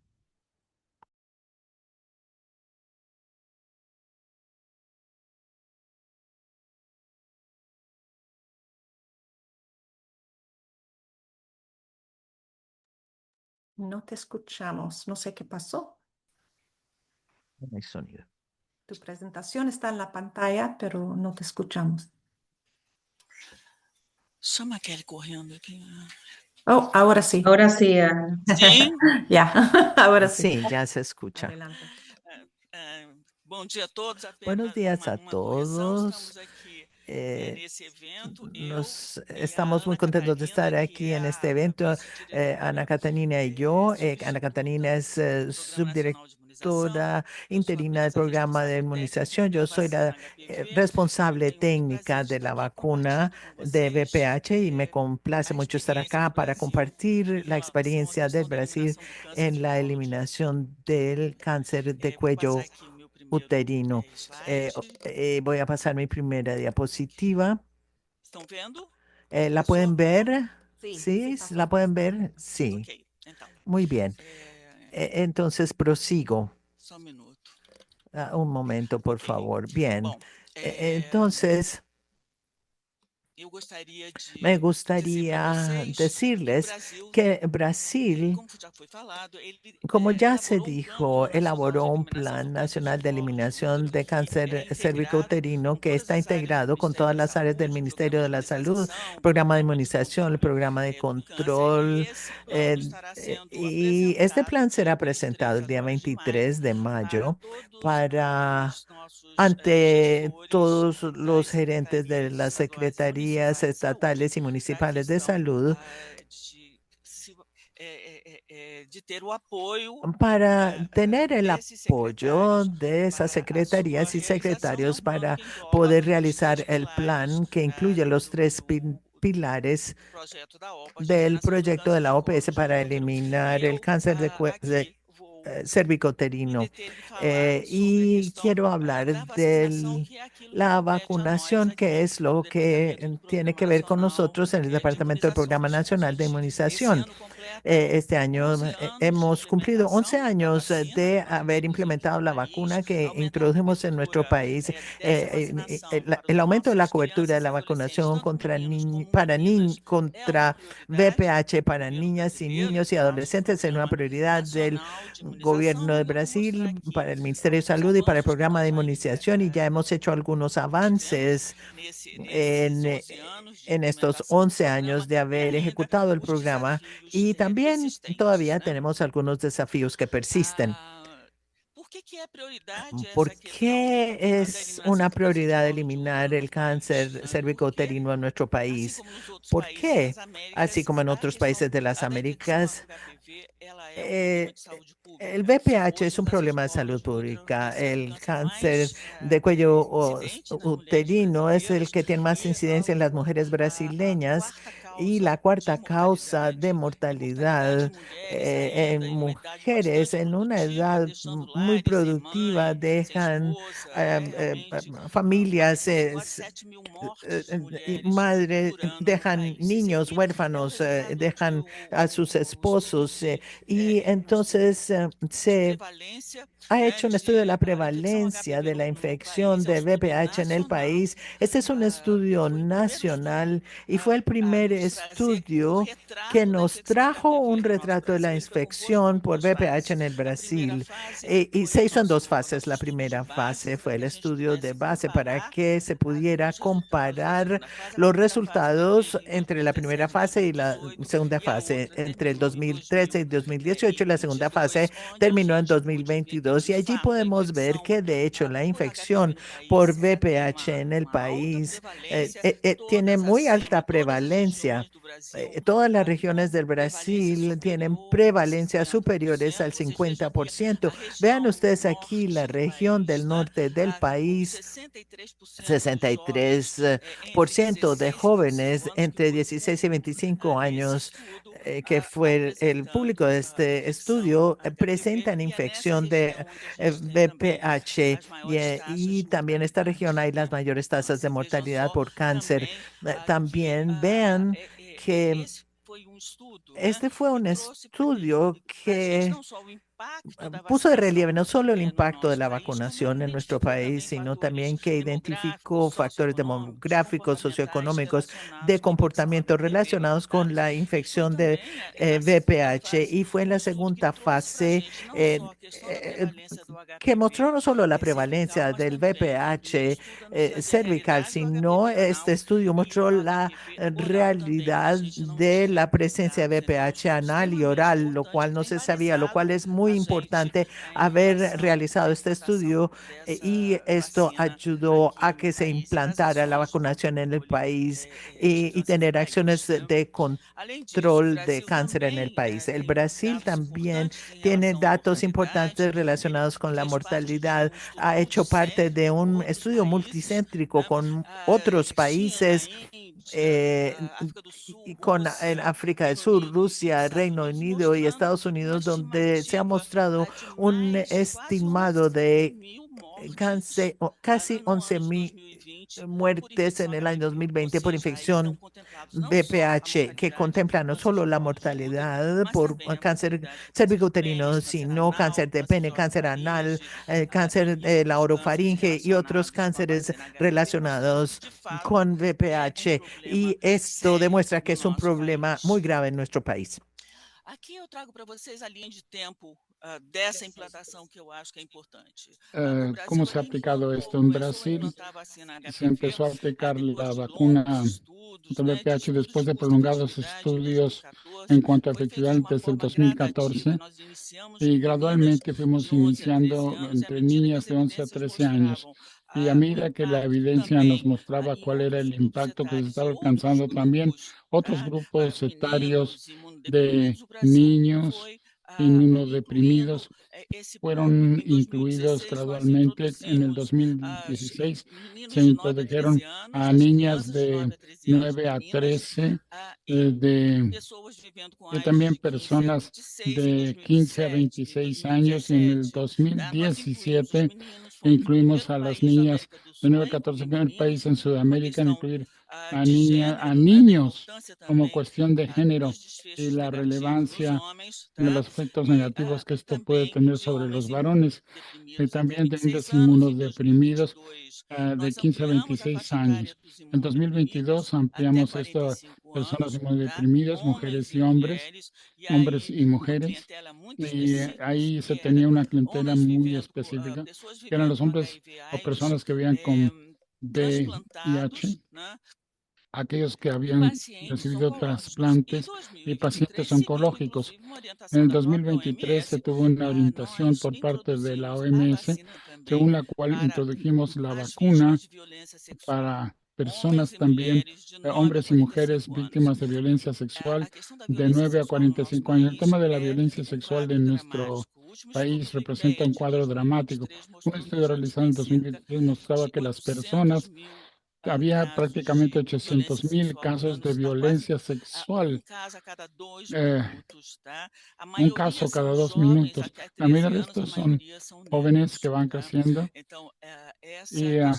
No te escuchamos. No sé qué pasó. No hay sonido. Tu presentación está en la pantalla, pero no te escuchamos. Chama aquele correndo aqui. Oh, ahora sí. Ahora sí, Ana. Sí. Ya, ahora sí. Sí, ya se escucha. Bom dia a todos. Buenos días a todos. Estamos muy contentos de estar aquí en este evento, Ana Catarina y yo. Ana Catarina es subdirectora interina del programa de inmunización. Yo soy la responsable técnica de la vacuna de VPH y me complace mucho estar acá para compartir la experiencia del Brasil en la eliminación del cáncer de cuello uterino. Voy a pasar mi primera diapositiva. ¿La pueden ver? ¿Sí? ¿La pueden ver? Sí. Muy bien. Entonces prosigo. Un momento, por favor. Bien. Entonces, me gustaría decirles que Brasil, como ya se dijo, elaboró un plan nacional de eliminación de cáncer cervicouterino que está integrado con todas las áreas del Ministerio de la Salud, programa de inmunización, el programa de control. Y este plan será presentado el día 23 de mayo ante todos los gerentes de las secretarías estatales y municipales de salud para tener el apoyo de esas secretarías y secretarios para poder realizar el plan que incluye los tres pilares del proyecto de la OPS para eliminar el cáncer de cervicoterino. Y quiero hablar de la vacunación, que es lo que tiene que ver con nosotros en el Departamento del Programa Nacional de Inmunización. Este año hemos cumplido 11 años de haber implementado la vacuna que introdujimos en nuestro país. El aumento de la cobertura de la vacunación contra VPH para niñas y niños y adolescentes es una prioridad del gobierno de Brasil, para el Ministerio de Salud y para el programa de inmunización, y ya hemos hecho algunos avances en estos 11 años de haber ejecutado el programa, y también todavía tenemos algunos desafíos que persisten. ¿Por qué es una prioridad eliminar el cáncer cervicouterino en nuestro país? ¿Por qué? Así como en otros países de las Américas, el VPH es un problema de salud pública. El cáncer de cuello uterino es el que tiene más incidencia en las mujeres brasileñas y la cuarta causa de mortalidad en mujeres en una edad muy productiva. Dejan familias y madres, dejan niños huérfanos, dejan a sus esposos, y entonces se ha hecho un estudio de la prevalencia de la infección de VPH en el país. Este es un estudio nacional y fue el primer estudio que nos trajo un retrato de la infección por VPH en el Brasil. Y se hizo en dos fases. La primera fase fue el estudio de base para que se pudiera comparar los resultados entre la primera fase y la segunda fase, entre el 2013 y 2018. La segunda fase terminó en 2022. Y allí podemos ver que de hecho la infección por VPH en el país tiene muy alta prevalencia. Todas las regiones del Brasil tienen prevalencias superiores al 50%. Vean ustedes aquí la región del norte del país, 63% de jóvenes entre 16 y 25 años, que fue el público de este estudio, presentan infección de VPH, y también en esta región hay las mayores tasas de mortalidad por cáncer. También vean que este fue un estudio que puso de relieve no solo el impacto de la vacunación en nuestro país, sino también que identificó factores demográficos, socioeconómicos, de comportamiento relacionados con la infección de VPH. Y fue en la segunda fase que mostró no solo la prevalencia del VPH cervical, sino este estudio mostró la realidad de la presencia de VPH anal y oral, lo cual no se sabía, lo cual es muy muy importante haber realizado este estudio y esto ayudó a que se implantara la vacunación en el país y tener acciones de control de cáncer en el país. El Brasil también tiene datos importantes relacionados con la mortalidad. Ha hecho parte de un estudio multicéntrico con otros países y con en África del Sur, Rusia, Reino Unido y Estados Unidos, donde se ha mostrado un estimado de casi 11.000 muertes en el año 2020 por infección BPH, que contempla no solo la mortalidad por cáncer cervicouterino, sino cáncer de pene, cáncer anal, cáncer de la orofaringe y otros cánceres relacionados con BPH. Y esto demuestra que es un problema muy grave en nuestro país. Aqui eu trago para vocês a linha de tempo dessa implantação que eu acho que é importante. ¿Cómo se ha aplicado esto en Brasil? Se empezó a aplicar la vacuna contra el VPH después de prolongados estudios en cuanto a efectividad desde el 2014 y gradualmente fuimos iniciando entre niñas de 11 a 13 años. Y a medida que la evidencia nos mostraba cuál era el impacto que se estaba alcanzando, también otros grupos etarios de niños inmunodeprimidos fueron incluidos gradualmente. En el 2016 se introdujeron a niñas de 9 a 13, y también personas de 15 a 26 años. Y en el 2017 incluimos a las niñas de 9 a 14, el primer país en Sudamérica en incluir a niños como cuestión de género y la relevancia de los efectos negativos que esto puede tener sobre los varones, y también de índices inmunodeprimidos de 15 a 26 años. En 2022 ampliamos esto a personas inmunodeprimidas, mujeres y hombres y mujeres, y ahí se tenía una clientela muy específica, que eran los hombres o personas que vivían con VIH, aquellos que habían recibido trasplantes y pacientes oncológicos. En el 2023 se tuvo una orientación por parte de la OMS, según la cual introdujimos la vacuna para personas también, hombres y mujeres víctimas de violencia sexual de 9 a 45 años. El tema de la violencia sexual en nuestro país representa un cuadro dramático. Un estudio realizado en 2023 mostraba que las personas había prácticamente 800,000 casos de violencia sexual, un caso cada 2 minutos. La mayoría de estos son jóvenes que van creciendo, y el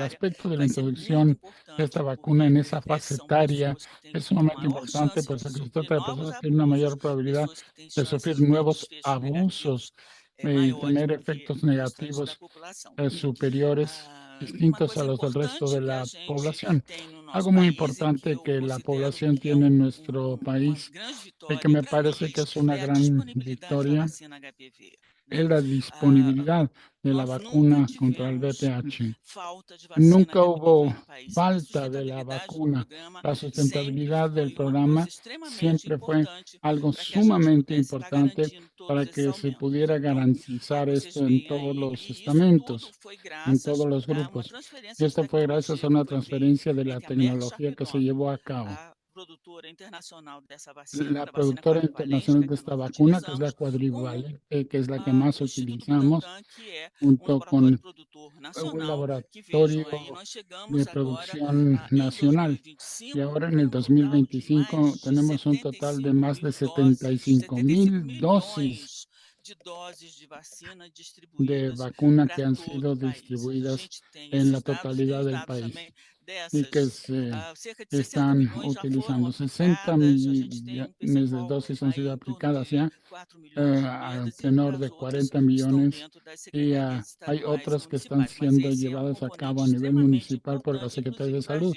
aspecto de la introducción de esta vacuna en esa fase etaria es sumamente importante, pues se trata de personas que tienen una mayor probabilidad de sufrir nuevos abusos y tener efectos negativos superiores, distintos a los del resto de la población. Algo muy importante que la población tiene en nuestro país y que me parece que es una gran victoria es la disponibilidad de la vacuna contra el VPH. Nunca hubo falta de la vacuna. La sustentabilidad del programa siempre fue algo sumamente importante para que se pudiera garantizar esto en todos los estamentos, en todos los grupos. Y esto fue gracias a una transferencia de la tecnología que se llevó a cabo. La productora internacional de esta vacuna, que es la Quadrivalent, que es la que más utilizamos, junto con un laboratorio de producción nacional. Y ahora en el 2025 tenemos un total de más de 75,000 dosis de vacuna que han sido distribuidas en la totalidad del país y que se están utilizando. 60 millones de dosis han sido aplicadas ya, al tenor de 40 millones, y hay otras que están siendo llevadas a cabo a nivel municipal por la Secretaría de Salud.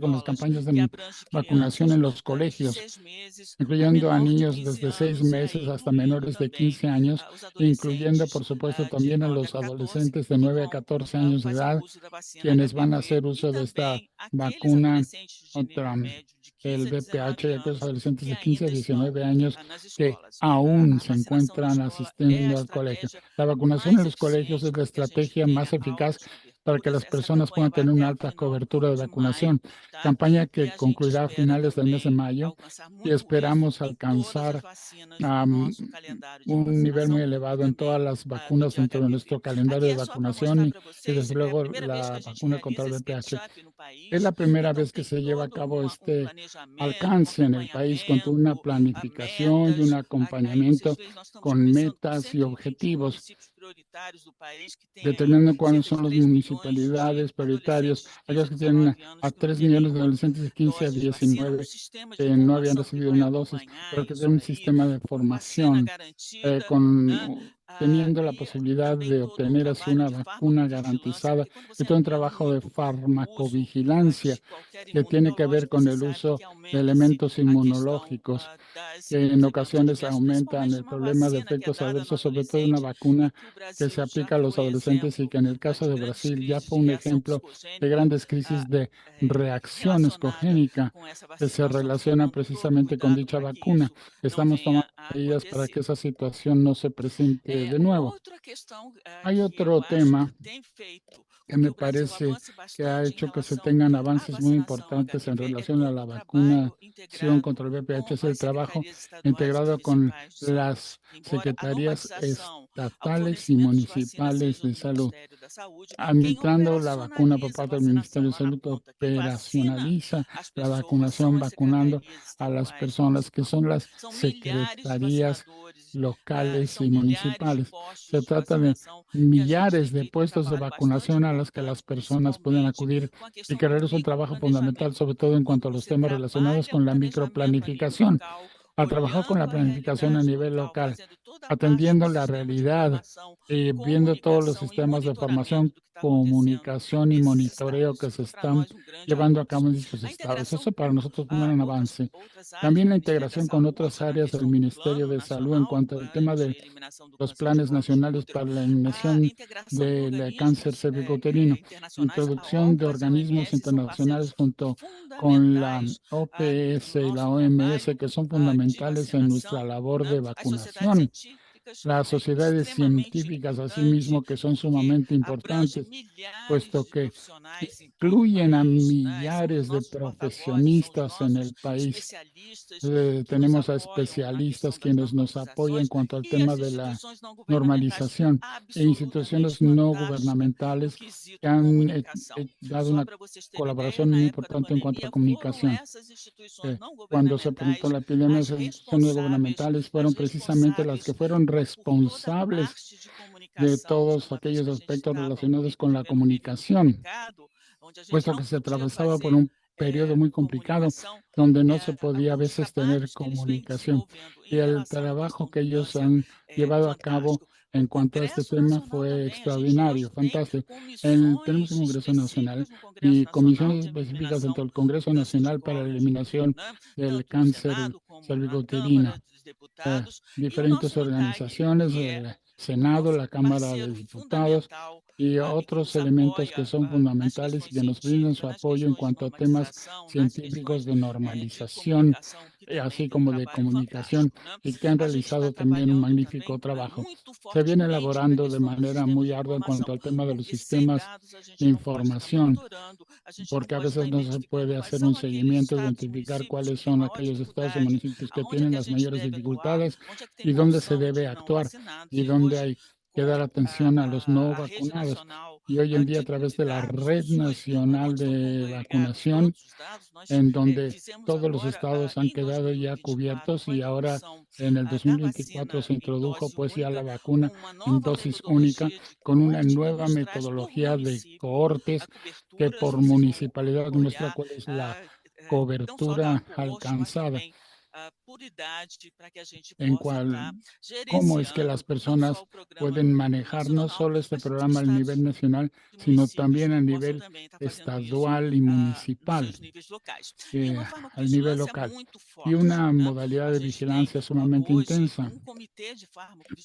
con las escolas, campañas que de abrange vacunación crianças en los portanto, de colegios, 6 meses a incluyendo a menor de niños 15 desde 6 anos, meses hasta incluindo menores de também 15 años, os incluyendo, por adolescentes supuesto, de también a los los adolescentes de 9 a 14 años de edad, quienes van a hacer uso de esta vacuna contra el VPH, y aquellos adolescentes de 15 a 19 años que aún se encuentran asistiendo al colegio. La vacunación en los colegios es la estrategia más eficaz para que las personas puedan tener una alta cobertura de vacunación, campaña que concluirá a finales del mes de mayo y esperamos alcanzar un nivel muy elevado en todas las vacunas dentro de nuestro calendario de vacunación y desde luego la vacuna contra el VPH. Es la primera vez que se lleva a cabo este alcance en el país con toda una planificación y un acompañamiento con metas y objetivos, determinando cuáles son las municipalidades prioritarias, aquellas que tienen a 3 millones de adolescentes de 15 a 19 que no habían recibido una dosis, pero que tienen un sistema de formación teniendo la posibilidad de obtener así una vacuna garantizada y todo un trabajo de farmacovigilancia que tiene que ver con el uso de elementos inmunológicos que en ocasiones aumentan el problema de efectos adversos, sobre todo una vacuna que se aplica a los adolescentes y que en el caso de Brasil ya fue un ejemplo de grandes crisis de reacción escogénica que se relacionan precisamente con dicha vacuna. Estamos tomando medidas para que esa situación no se presente de nuevo. Hay otro tema que me parece que ha hecho que se tengan avances muy importantes en relación a la vacunación contra el VPH, es el trabajo integrado con las secretarías estatales y municipales de salud. Administrando la vacuna por parte del Ministerio de Salud, operacionaliza la vacunación vacunando a las personas que son las secretarías locales y municipales. Se trata de millares de puestos de vacunación a los que las personas pueden acudir y que realiza un trabajo fundamental, sobre todo en cuanto a los temas relacionados con la microplanificación. Al trabajar con la planificación a nivel local, atendiendo la realidad, viendo todos los sistemas de formación, comunicación y monitoreo que se están llevando a cabo en dichos estados. Eso para nosotros es un gran avance. También la integración con otras áreas del Ministerio de Salud en cuanto al tema de los planes nacionales para la eliminación del cáncer cervicouterino, introducción de organismos internacionales junto con la OPS y la OMS, que son fundamentales en nuestra labor de vacunación. Las sociedades científicas, asimismo, que son sumamente importantes, puesto que incluyen a millares de profesionistas en el país. Tenemos a especialistas quienes nos apoyan en cuanto al tema de la normalización e instituciones no gubernamentales que han dado una colaboración muy importante en cuanto a comunicación. Cuando se presentó la epidemia, las instituciones gubernamentales fueron precisamente las que fueron responsables de todos aquellos aspectos relacionados con la comunicación, puesto que se atravesaba por un periodo muy complicado donde no se podía a veces tener comunicación. Y el trabajo que ellos han llevado a cabo en cuanto a este tema fue extraordinario, fantástico. Tenemos un Congreso Nacional y comisiones específicas dentro del Congreso Nacional para la eliminación del cáncer cervicouterino. Diferentes organizaciones, el Senado, la Cámara de Diputados y otros elementos que son fundamentales y que nos brindan su apoyo en cuanto a temas científicos de normalización, así como de comunicación, y que han realizado también un magnífico trabajo. Se viene elaborando de manera muy ardua en cuanto al tema de los sistemas de información, porque a veces no se puede hacer un seguimiento, identificar cuáles son aquellos estados y municipios que tienen las mayores dificultades y dónde se debe actuar y dónde hay que dar atención a los no vacunados. Y hoy en día, a través de la Red Nacional de Vacunación, en donde todos los estados han quedado ya cubiertos y ahora en el 2024 se introdujo pues ya la vacuna en dosis única con una nueva metodología de cohortes que por municipalidad muestra cuál es la cobertura alcanzada. en cómo es que las personas pueden manejar no solo este programa a nivel nacional, sino también a nivel estadual y municipal, al nivel local. Y una modalidad de vigilancia sumamente intensa.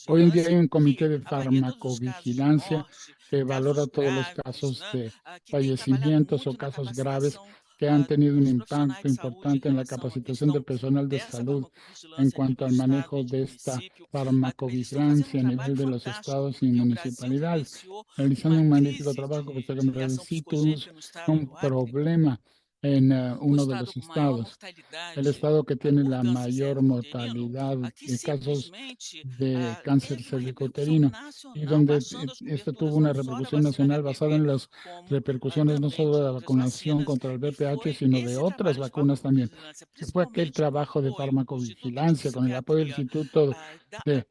Hoy en día hay un comité de farmacovigilancia que valora todos los casos de fallecimientos o casos graves que han tenido un impacto importante en la capacitación del personal de salud en cuanto al manejo de esta farmacovigilancia a nivel de los estados y municipalidades, realizando un magnífico trabajo, puesto que en realidad sí tuvimos un problema en uno de los estados, el estado que tiene la mayor mortalidad de casos de cáncer cervicouterino, y donde esto tuvo una repercusión nacional basada en las repercusiones no solo de la vacunación contra el VPH, sino de otras vacunas también, que fue aquel trabajo de farmacovigilancia con el apoyo del Instituto de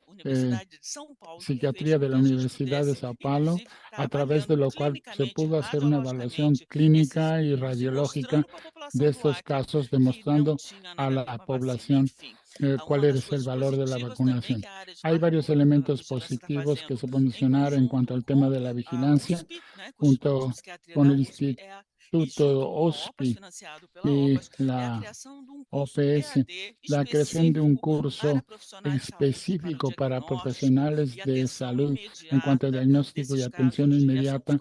Psiquiatría de la Universidad de Sao Paulo, a través de lo cual se pudo hacer una evaluación clínica y radiológica de estos casos, demostrando a la población cuál es el valor de la vacunación. Hay varios elementos positivos que se pueden mencionar en cuanto al tema de la vigilancia, junto con el Instituto OSPI y la OPS, la creación de un curso específico para profesionales de salud en cuanto al diagnóstico y atención inmediata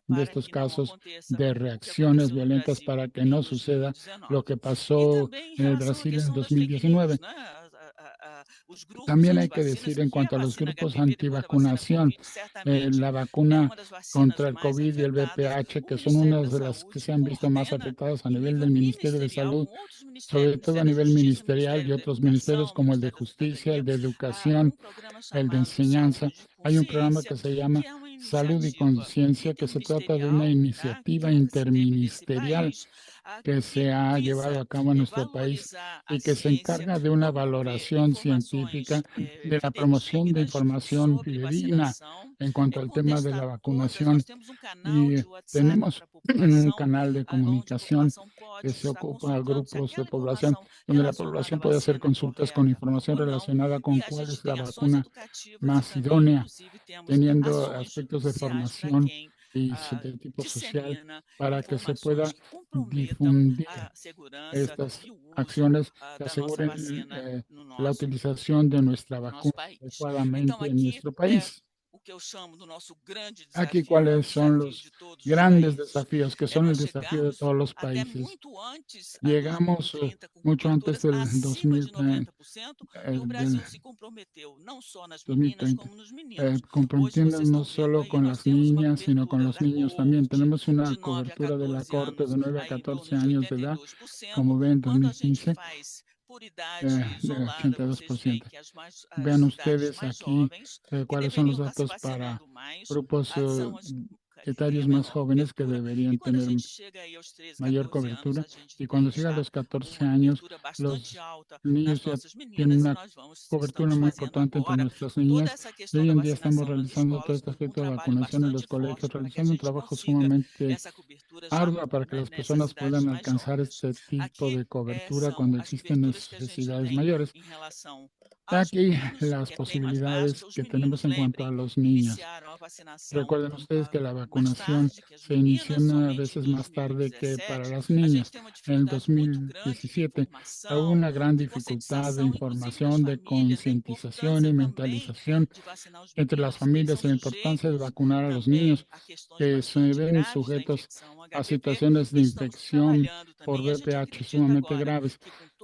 de estos casos de reacciones violentas para que no suceda lo que pasó en el Brasil en 2019. También hay que decir en cuanto a los grupos antivacunación, la vacuna contra el COVID y el VPH, que son unas de las que se han visto más afectadas a nivel del Ministerio de Salud, sobre todo a nivel ministerial y otros ministerios como el de Justicia, el de Educación, el de Enseñanza. Hay un programa que se llama Salud y Conciencia, que se trata de una iniciativa interministerial que se ha llevado a cabo en nuestro país y que se encarga de una valoración científica de la promoción de información fidedigna en cuanto al tema de la vacunación. Y tenemos un canal de comunicación que se ocupa a grupos de población, donde la población puede hacer consultas con información relacionada con cuál es la vacuna más idónea, teniendo aspectos de formación y de tipo social para que se pueda difundir estas acciones que aseguren la utilización de nuestra vacuna adecuadamente en nuestro país. Aquí, ¿cuáles son los grandes desafíos, que son el desafío de todos los países? Llegamos mucho antes del 2030, comprometiendo no solo con las niñas, sino con los niños también. Tenemos una cobertura de la corte de 9 a 14 años de edad, como ven, en 2015, de 82%. Vean ustedes aquí cuáles son los datos para grupos etarios más jóvenes que deberían tener mayor cobertura, y cuando llega a los 14 años, los niños ya tienen una cobertura muy importante entre nuestras niñas, y hoy en día estamos realizando todo este aspecto de vacunación en los colegios, realizando un trabajo sumamente arduo para que las personas puedan alcanzar este tipo de cobertura cuando existen necesidades mayores. Aquí las posibilidades que tenemos en cuanto a los niños. Recuerden ustedes que la vacunación se inició a veces más tarde que para las niñas. En el 2017 hubo una gran dificultad de información, de concientización y mentalización entre las familias en la importancia de vacunar a los niños que se ven sujetos a situaciones de infección por VPH sumamente graves.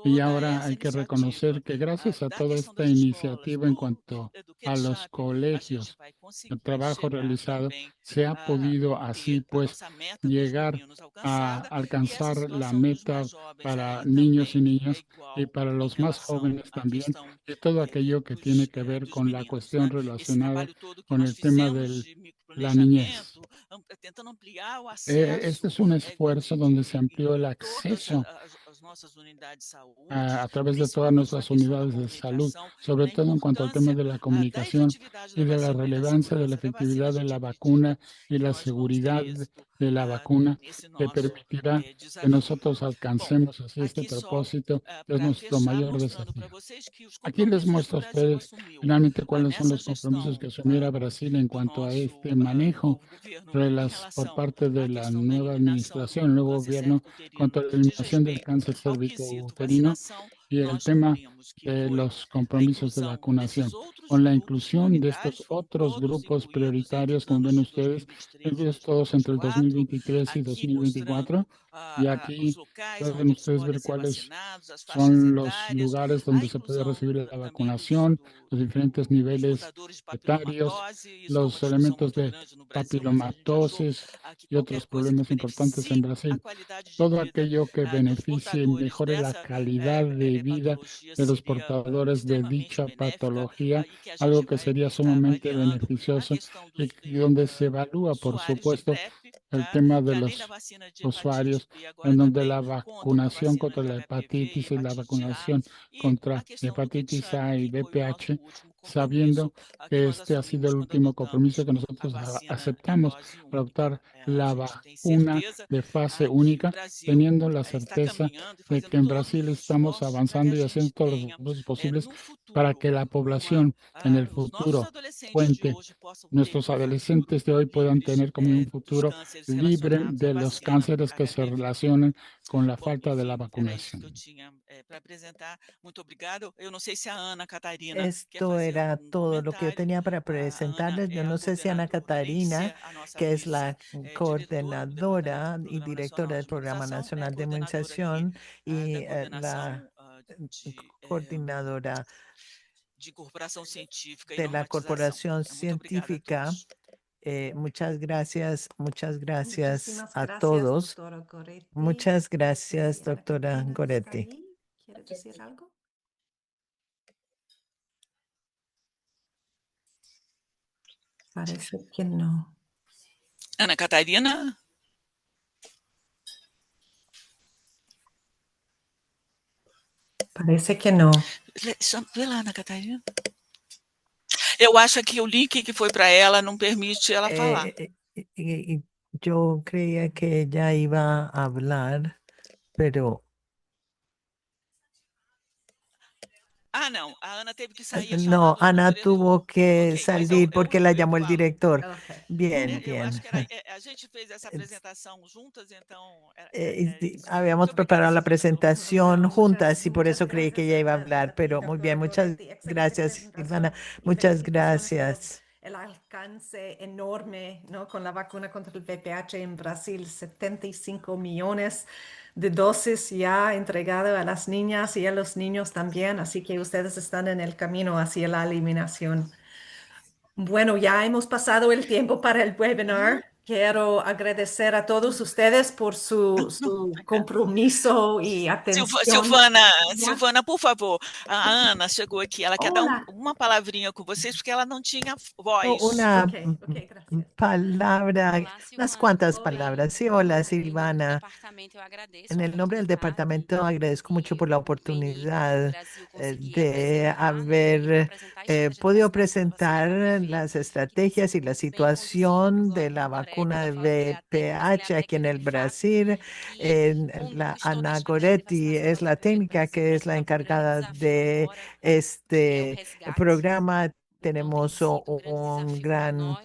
Y ahora hay que reconocer que gracias a toda esta iniciativa en cuanto a los colegios, el trabajo realizado, se ha podido así pues llegar a alcanzar la meta para niños y niñas y para los más jóvenes también, y todo aquello que tiene que ver con la cuestión relacionada con el tema de la niñez. Este es un esfuerzo donde se amplió el acceso a través de todas nuestras unidades de salud, sobre todo en cuanto al tema de la comunicación y de la relevancia de la efectividad de la vacuna y la seguridad de la vacuna que permitirá que nosotros alcancemos así este propósito, que es nuestro mayor desafío. Aquí les muestro a ustedes finalmente cuáles son los compromisos que asumiera Brasil en cuanto a este manejo por parte de la nueva administración, el nuevo gobierno, contra la eliminación del cáncer cérvico-uterino y el tema de los compromisos de vacunación, con la inclusión de estos otros grupos prioritarios, como ven ustedes, ellos todos entre el 2023 y 2024, y aquí pueden ustedes ver cuáles son los lugares donde se puede recibir la vacunación, los diferentes niveles etarios, los elementos de papilomatosis y otros problemas importantes en Brasil. Todo aquello que beneficie y mejore la calidad de vida de los portadores de dicha patología, algo que sería sumamente beneficioso y donde se evalúa, por supuesto, el tema de los usuarios, en donde la vacunación contra la hepatitis y la vacunación contra hepatitis A y VPH, sabiendo que este ha sido el último compromiso que nosotros aceptamos para adoptar la vacuna de fase única, teniendo la certeza de que en Brasil estamos avanzando y haciendo todos los esfuerzos posibles para que la población en el futuro cuente, nuestros adolescentes de hoy puedan tener como un futuro libre de los cánceres que se relacionan con la falta de la vacunación. Esto era todo lo que yo tenía para presentarles. Yo no sé si Ana Catarina, que es la coordinadora y directora del Programa Nacional de Inmunización y la coordinadora de la Corporación Científica. Muchas gracias Muchísimas a gracias, todos. doctora Goretti. Muchas gracias, doctora Catarina, ¿está Goretti. ahí? ¿Quiere decir algo? Parece que no. Ana Catarina? Parece que no. Vê lá, Ana Catarina. Eu acho que o link que foi para ela não permite ela falar. Yo creía que ella iba a hablar, pero Não, a Ana teve que sair. no, Ana tuvo que salir porque la llamó el director. Okay. Bien, Eu bien. acho que a gente fez essa apresentação juntas, então Habíamos preparado la presentación juntas y por eso creí que ella iba a hablar, pero muy bien, muchas gracias, Silvana, muchas gracias. El alcance enorme, ¿no? Con la vacuna contra el VPH en Brasil, 75 millones de dosis ya entregado a las niñas y a los niños también, así que ustedes están en el camino hacia la eliminación. Bueno, ya hemos pasado el tiempo para el webinar. Quiero agradecer a todos ustedes por su compromiso y atención. Silvana, por favor, a Ana chegou aqui, ela quer dar uma palavrinha com vocês, porque ela não tinha voz. Una palabra, unas cuantas palabras. Sí, hola, Silvana. En el nombre del departamento agradezco mucho por la oportunidad de haber podido presentar las estrategias y la situación de la vacuna de VPH aquí en el Brasil. La Ana Goretti es la técnica que es la encargada de este programa. Tenemos un gran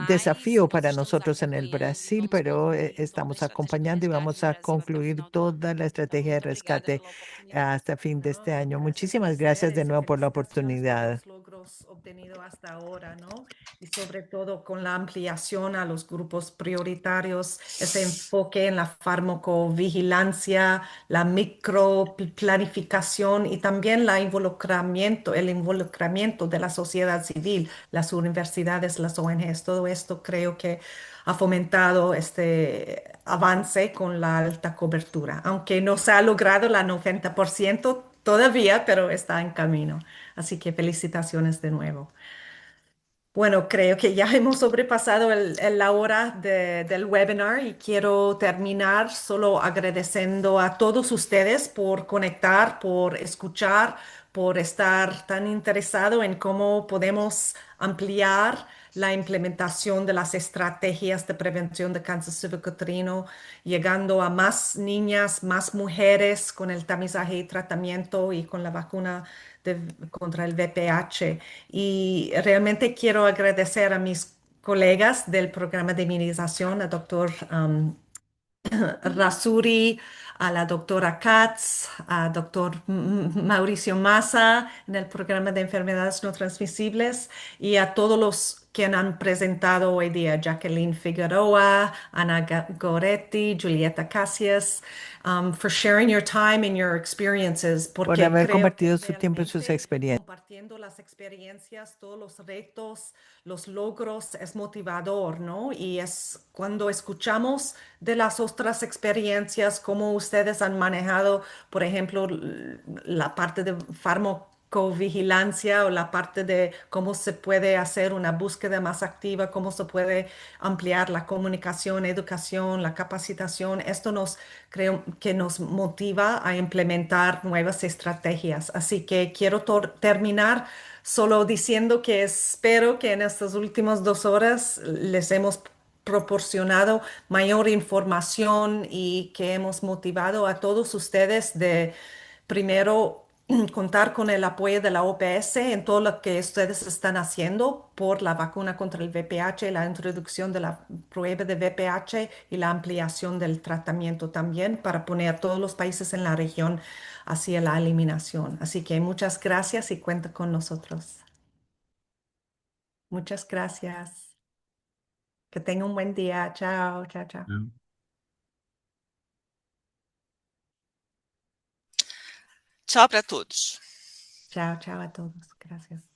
desafío para nosotros en el Brasil, pero estamos acompañando y vamos a concluir toda la estrategia de rescate hasta fin de este año. Muchísimas gracias de nuevo por la oportunidad. Los logros obtenidos hasta ahora, ¿no? Y sobre todo con la ampliación a los grupos prioritarios, ese enfoque en la farmacovigilancia, la microplanificación y también el involucramiento de la sociedad civil, las universidades, las ONGs, todo esto creo que ha fomentado este avance con la alta cobertura, aunque no se ha logrado la 90% todavía, pero está en camino. Así que felicitaciones de nuevo. Bueno, creo que ya hemos sobrepasado la hora del webinar y quiero terminar solo agradeciendo a todos ustedes por conectar, por escuchar, por estar tan interesado en cómo podemos ampliar la implementación de las estrategias de prevención de cáncer cervicuterino, llegando a más niñas, más mujeres con el tamizaje y tratamiento y con la vacuna contra el VPH. Y realmente quiero agradecer a mis colegas del programa de inmunización, al doctor Rasuri, a la doctora Katz, a doctor Mauricio Massa en el programa de enfermedades no transmisibles y a todos los que han presentado hoy día, Jacqueline Figueroa, Ana Goretti, Julieta Casias, for sharing your time and your experiences, por porque haber creo que compartido su tiempo y sus realmente experiencias. compartiendo las experiencias, todos los retos, los logros es motivador, ¿no? Y es cuando escuchamos de las otras experiencias, cómo ustedes han manejado, por ejemplo, la parte de farmacovigilancia o la parte de cómo se puede hacer una búsqueda más activa, cómo se puede ampliar la comunicación, educación, la capacitación. Esto creo que nos motiva a implementar nuevas estrategias. Así que quiero terminar solo diciendo que espero que en estas últimas 2 horas les hemos proporcionado mayor información y que hemos motivado a todos ustedes de primero contar con el apoyo de la OPS en todo lo que ustedes están haciendo por la vacuna contra el VPH, la introducción de la prueba de VPH y la ampliación del tratamiento también para poner a todos los países en la región hacia la eliminación. Así que muchas gracias y cuenta con nosotros. Muchas gracias. Que tenga un buen día. Chao, chao, chao. Tchau para todos. Chao, chao a todos. Gracias.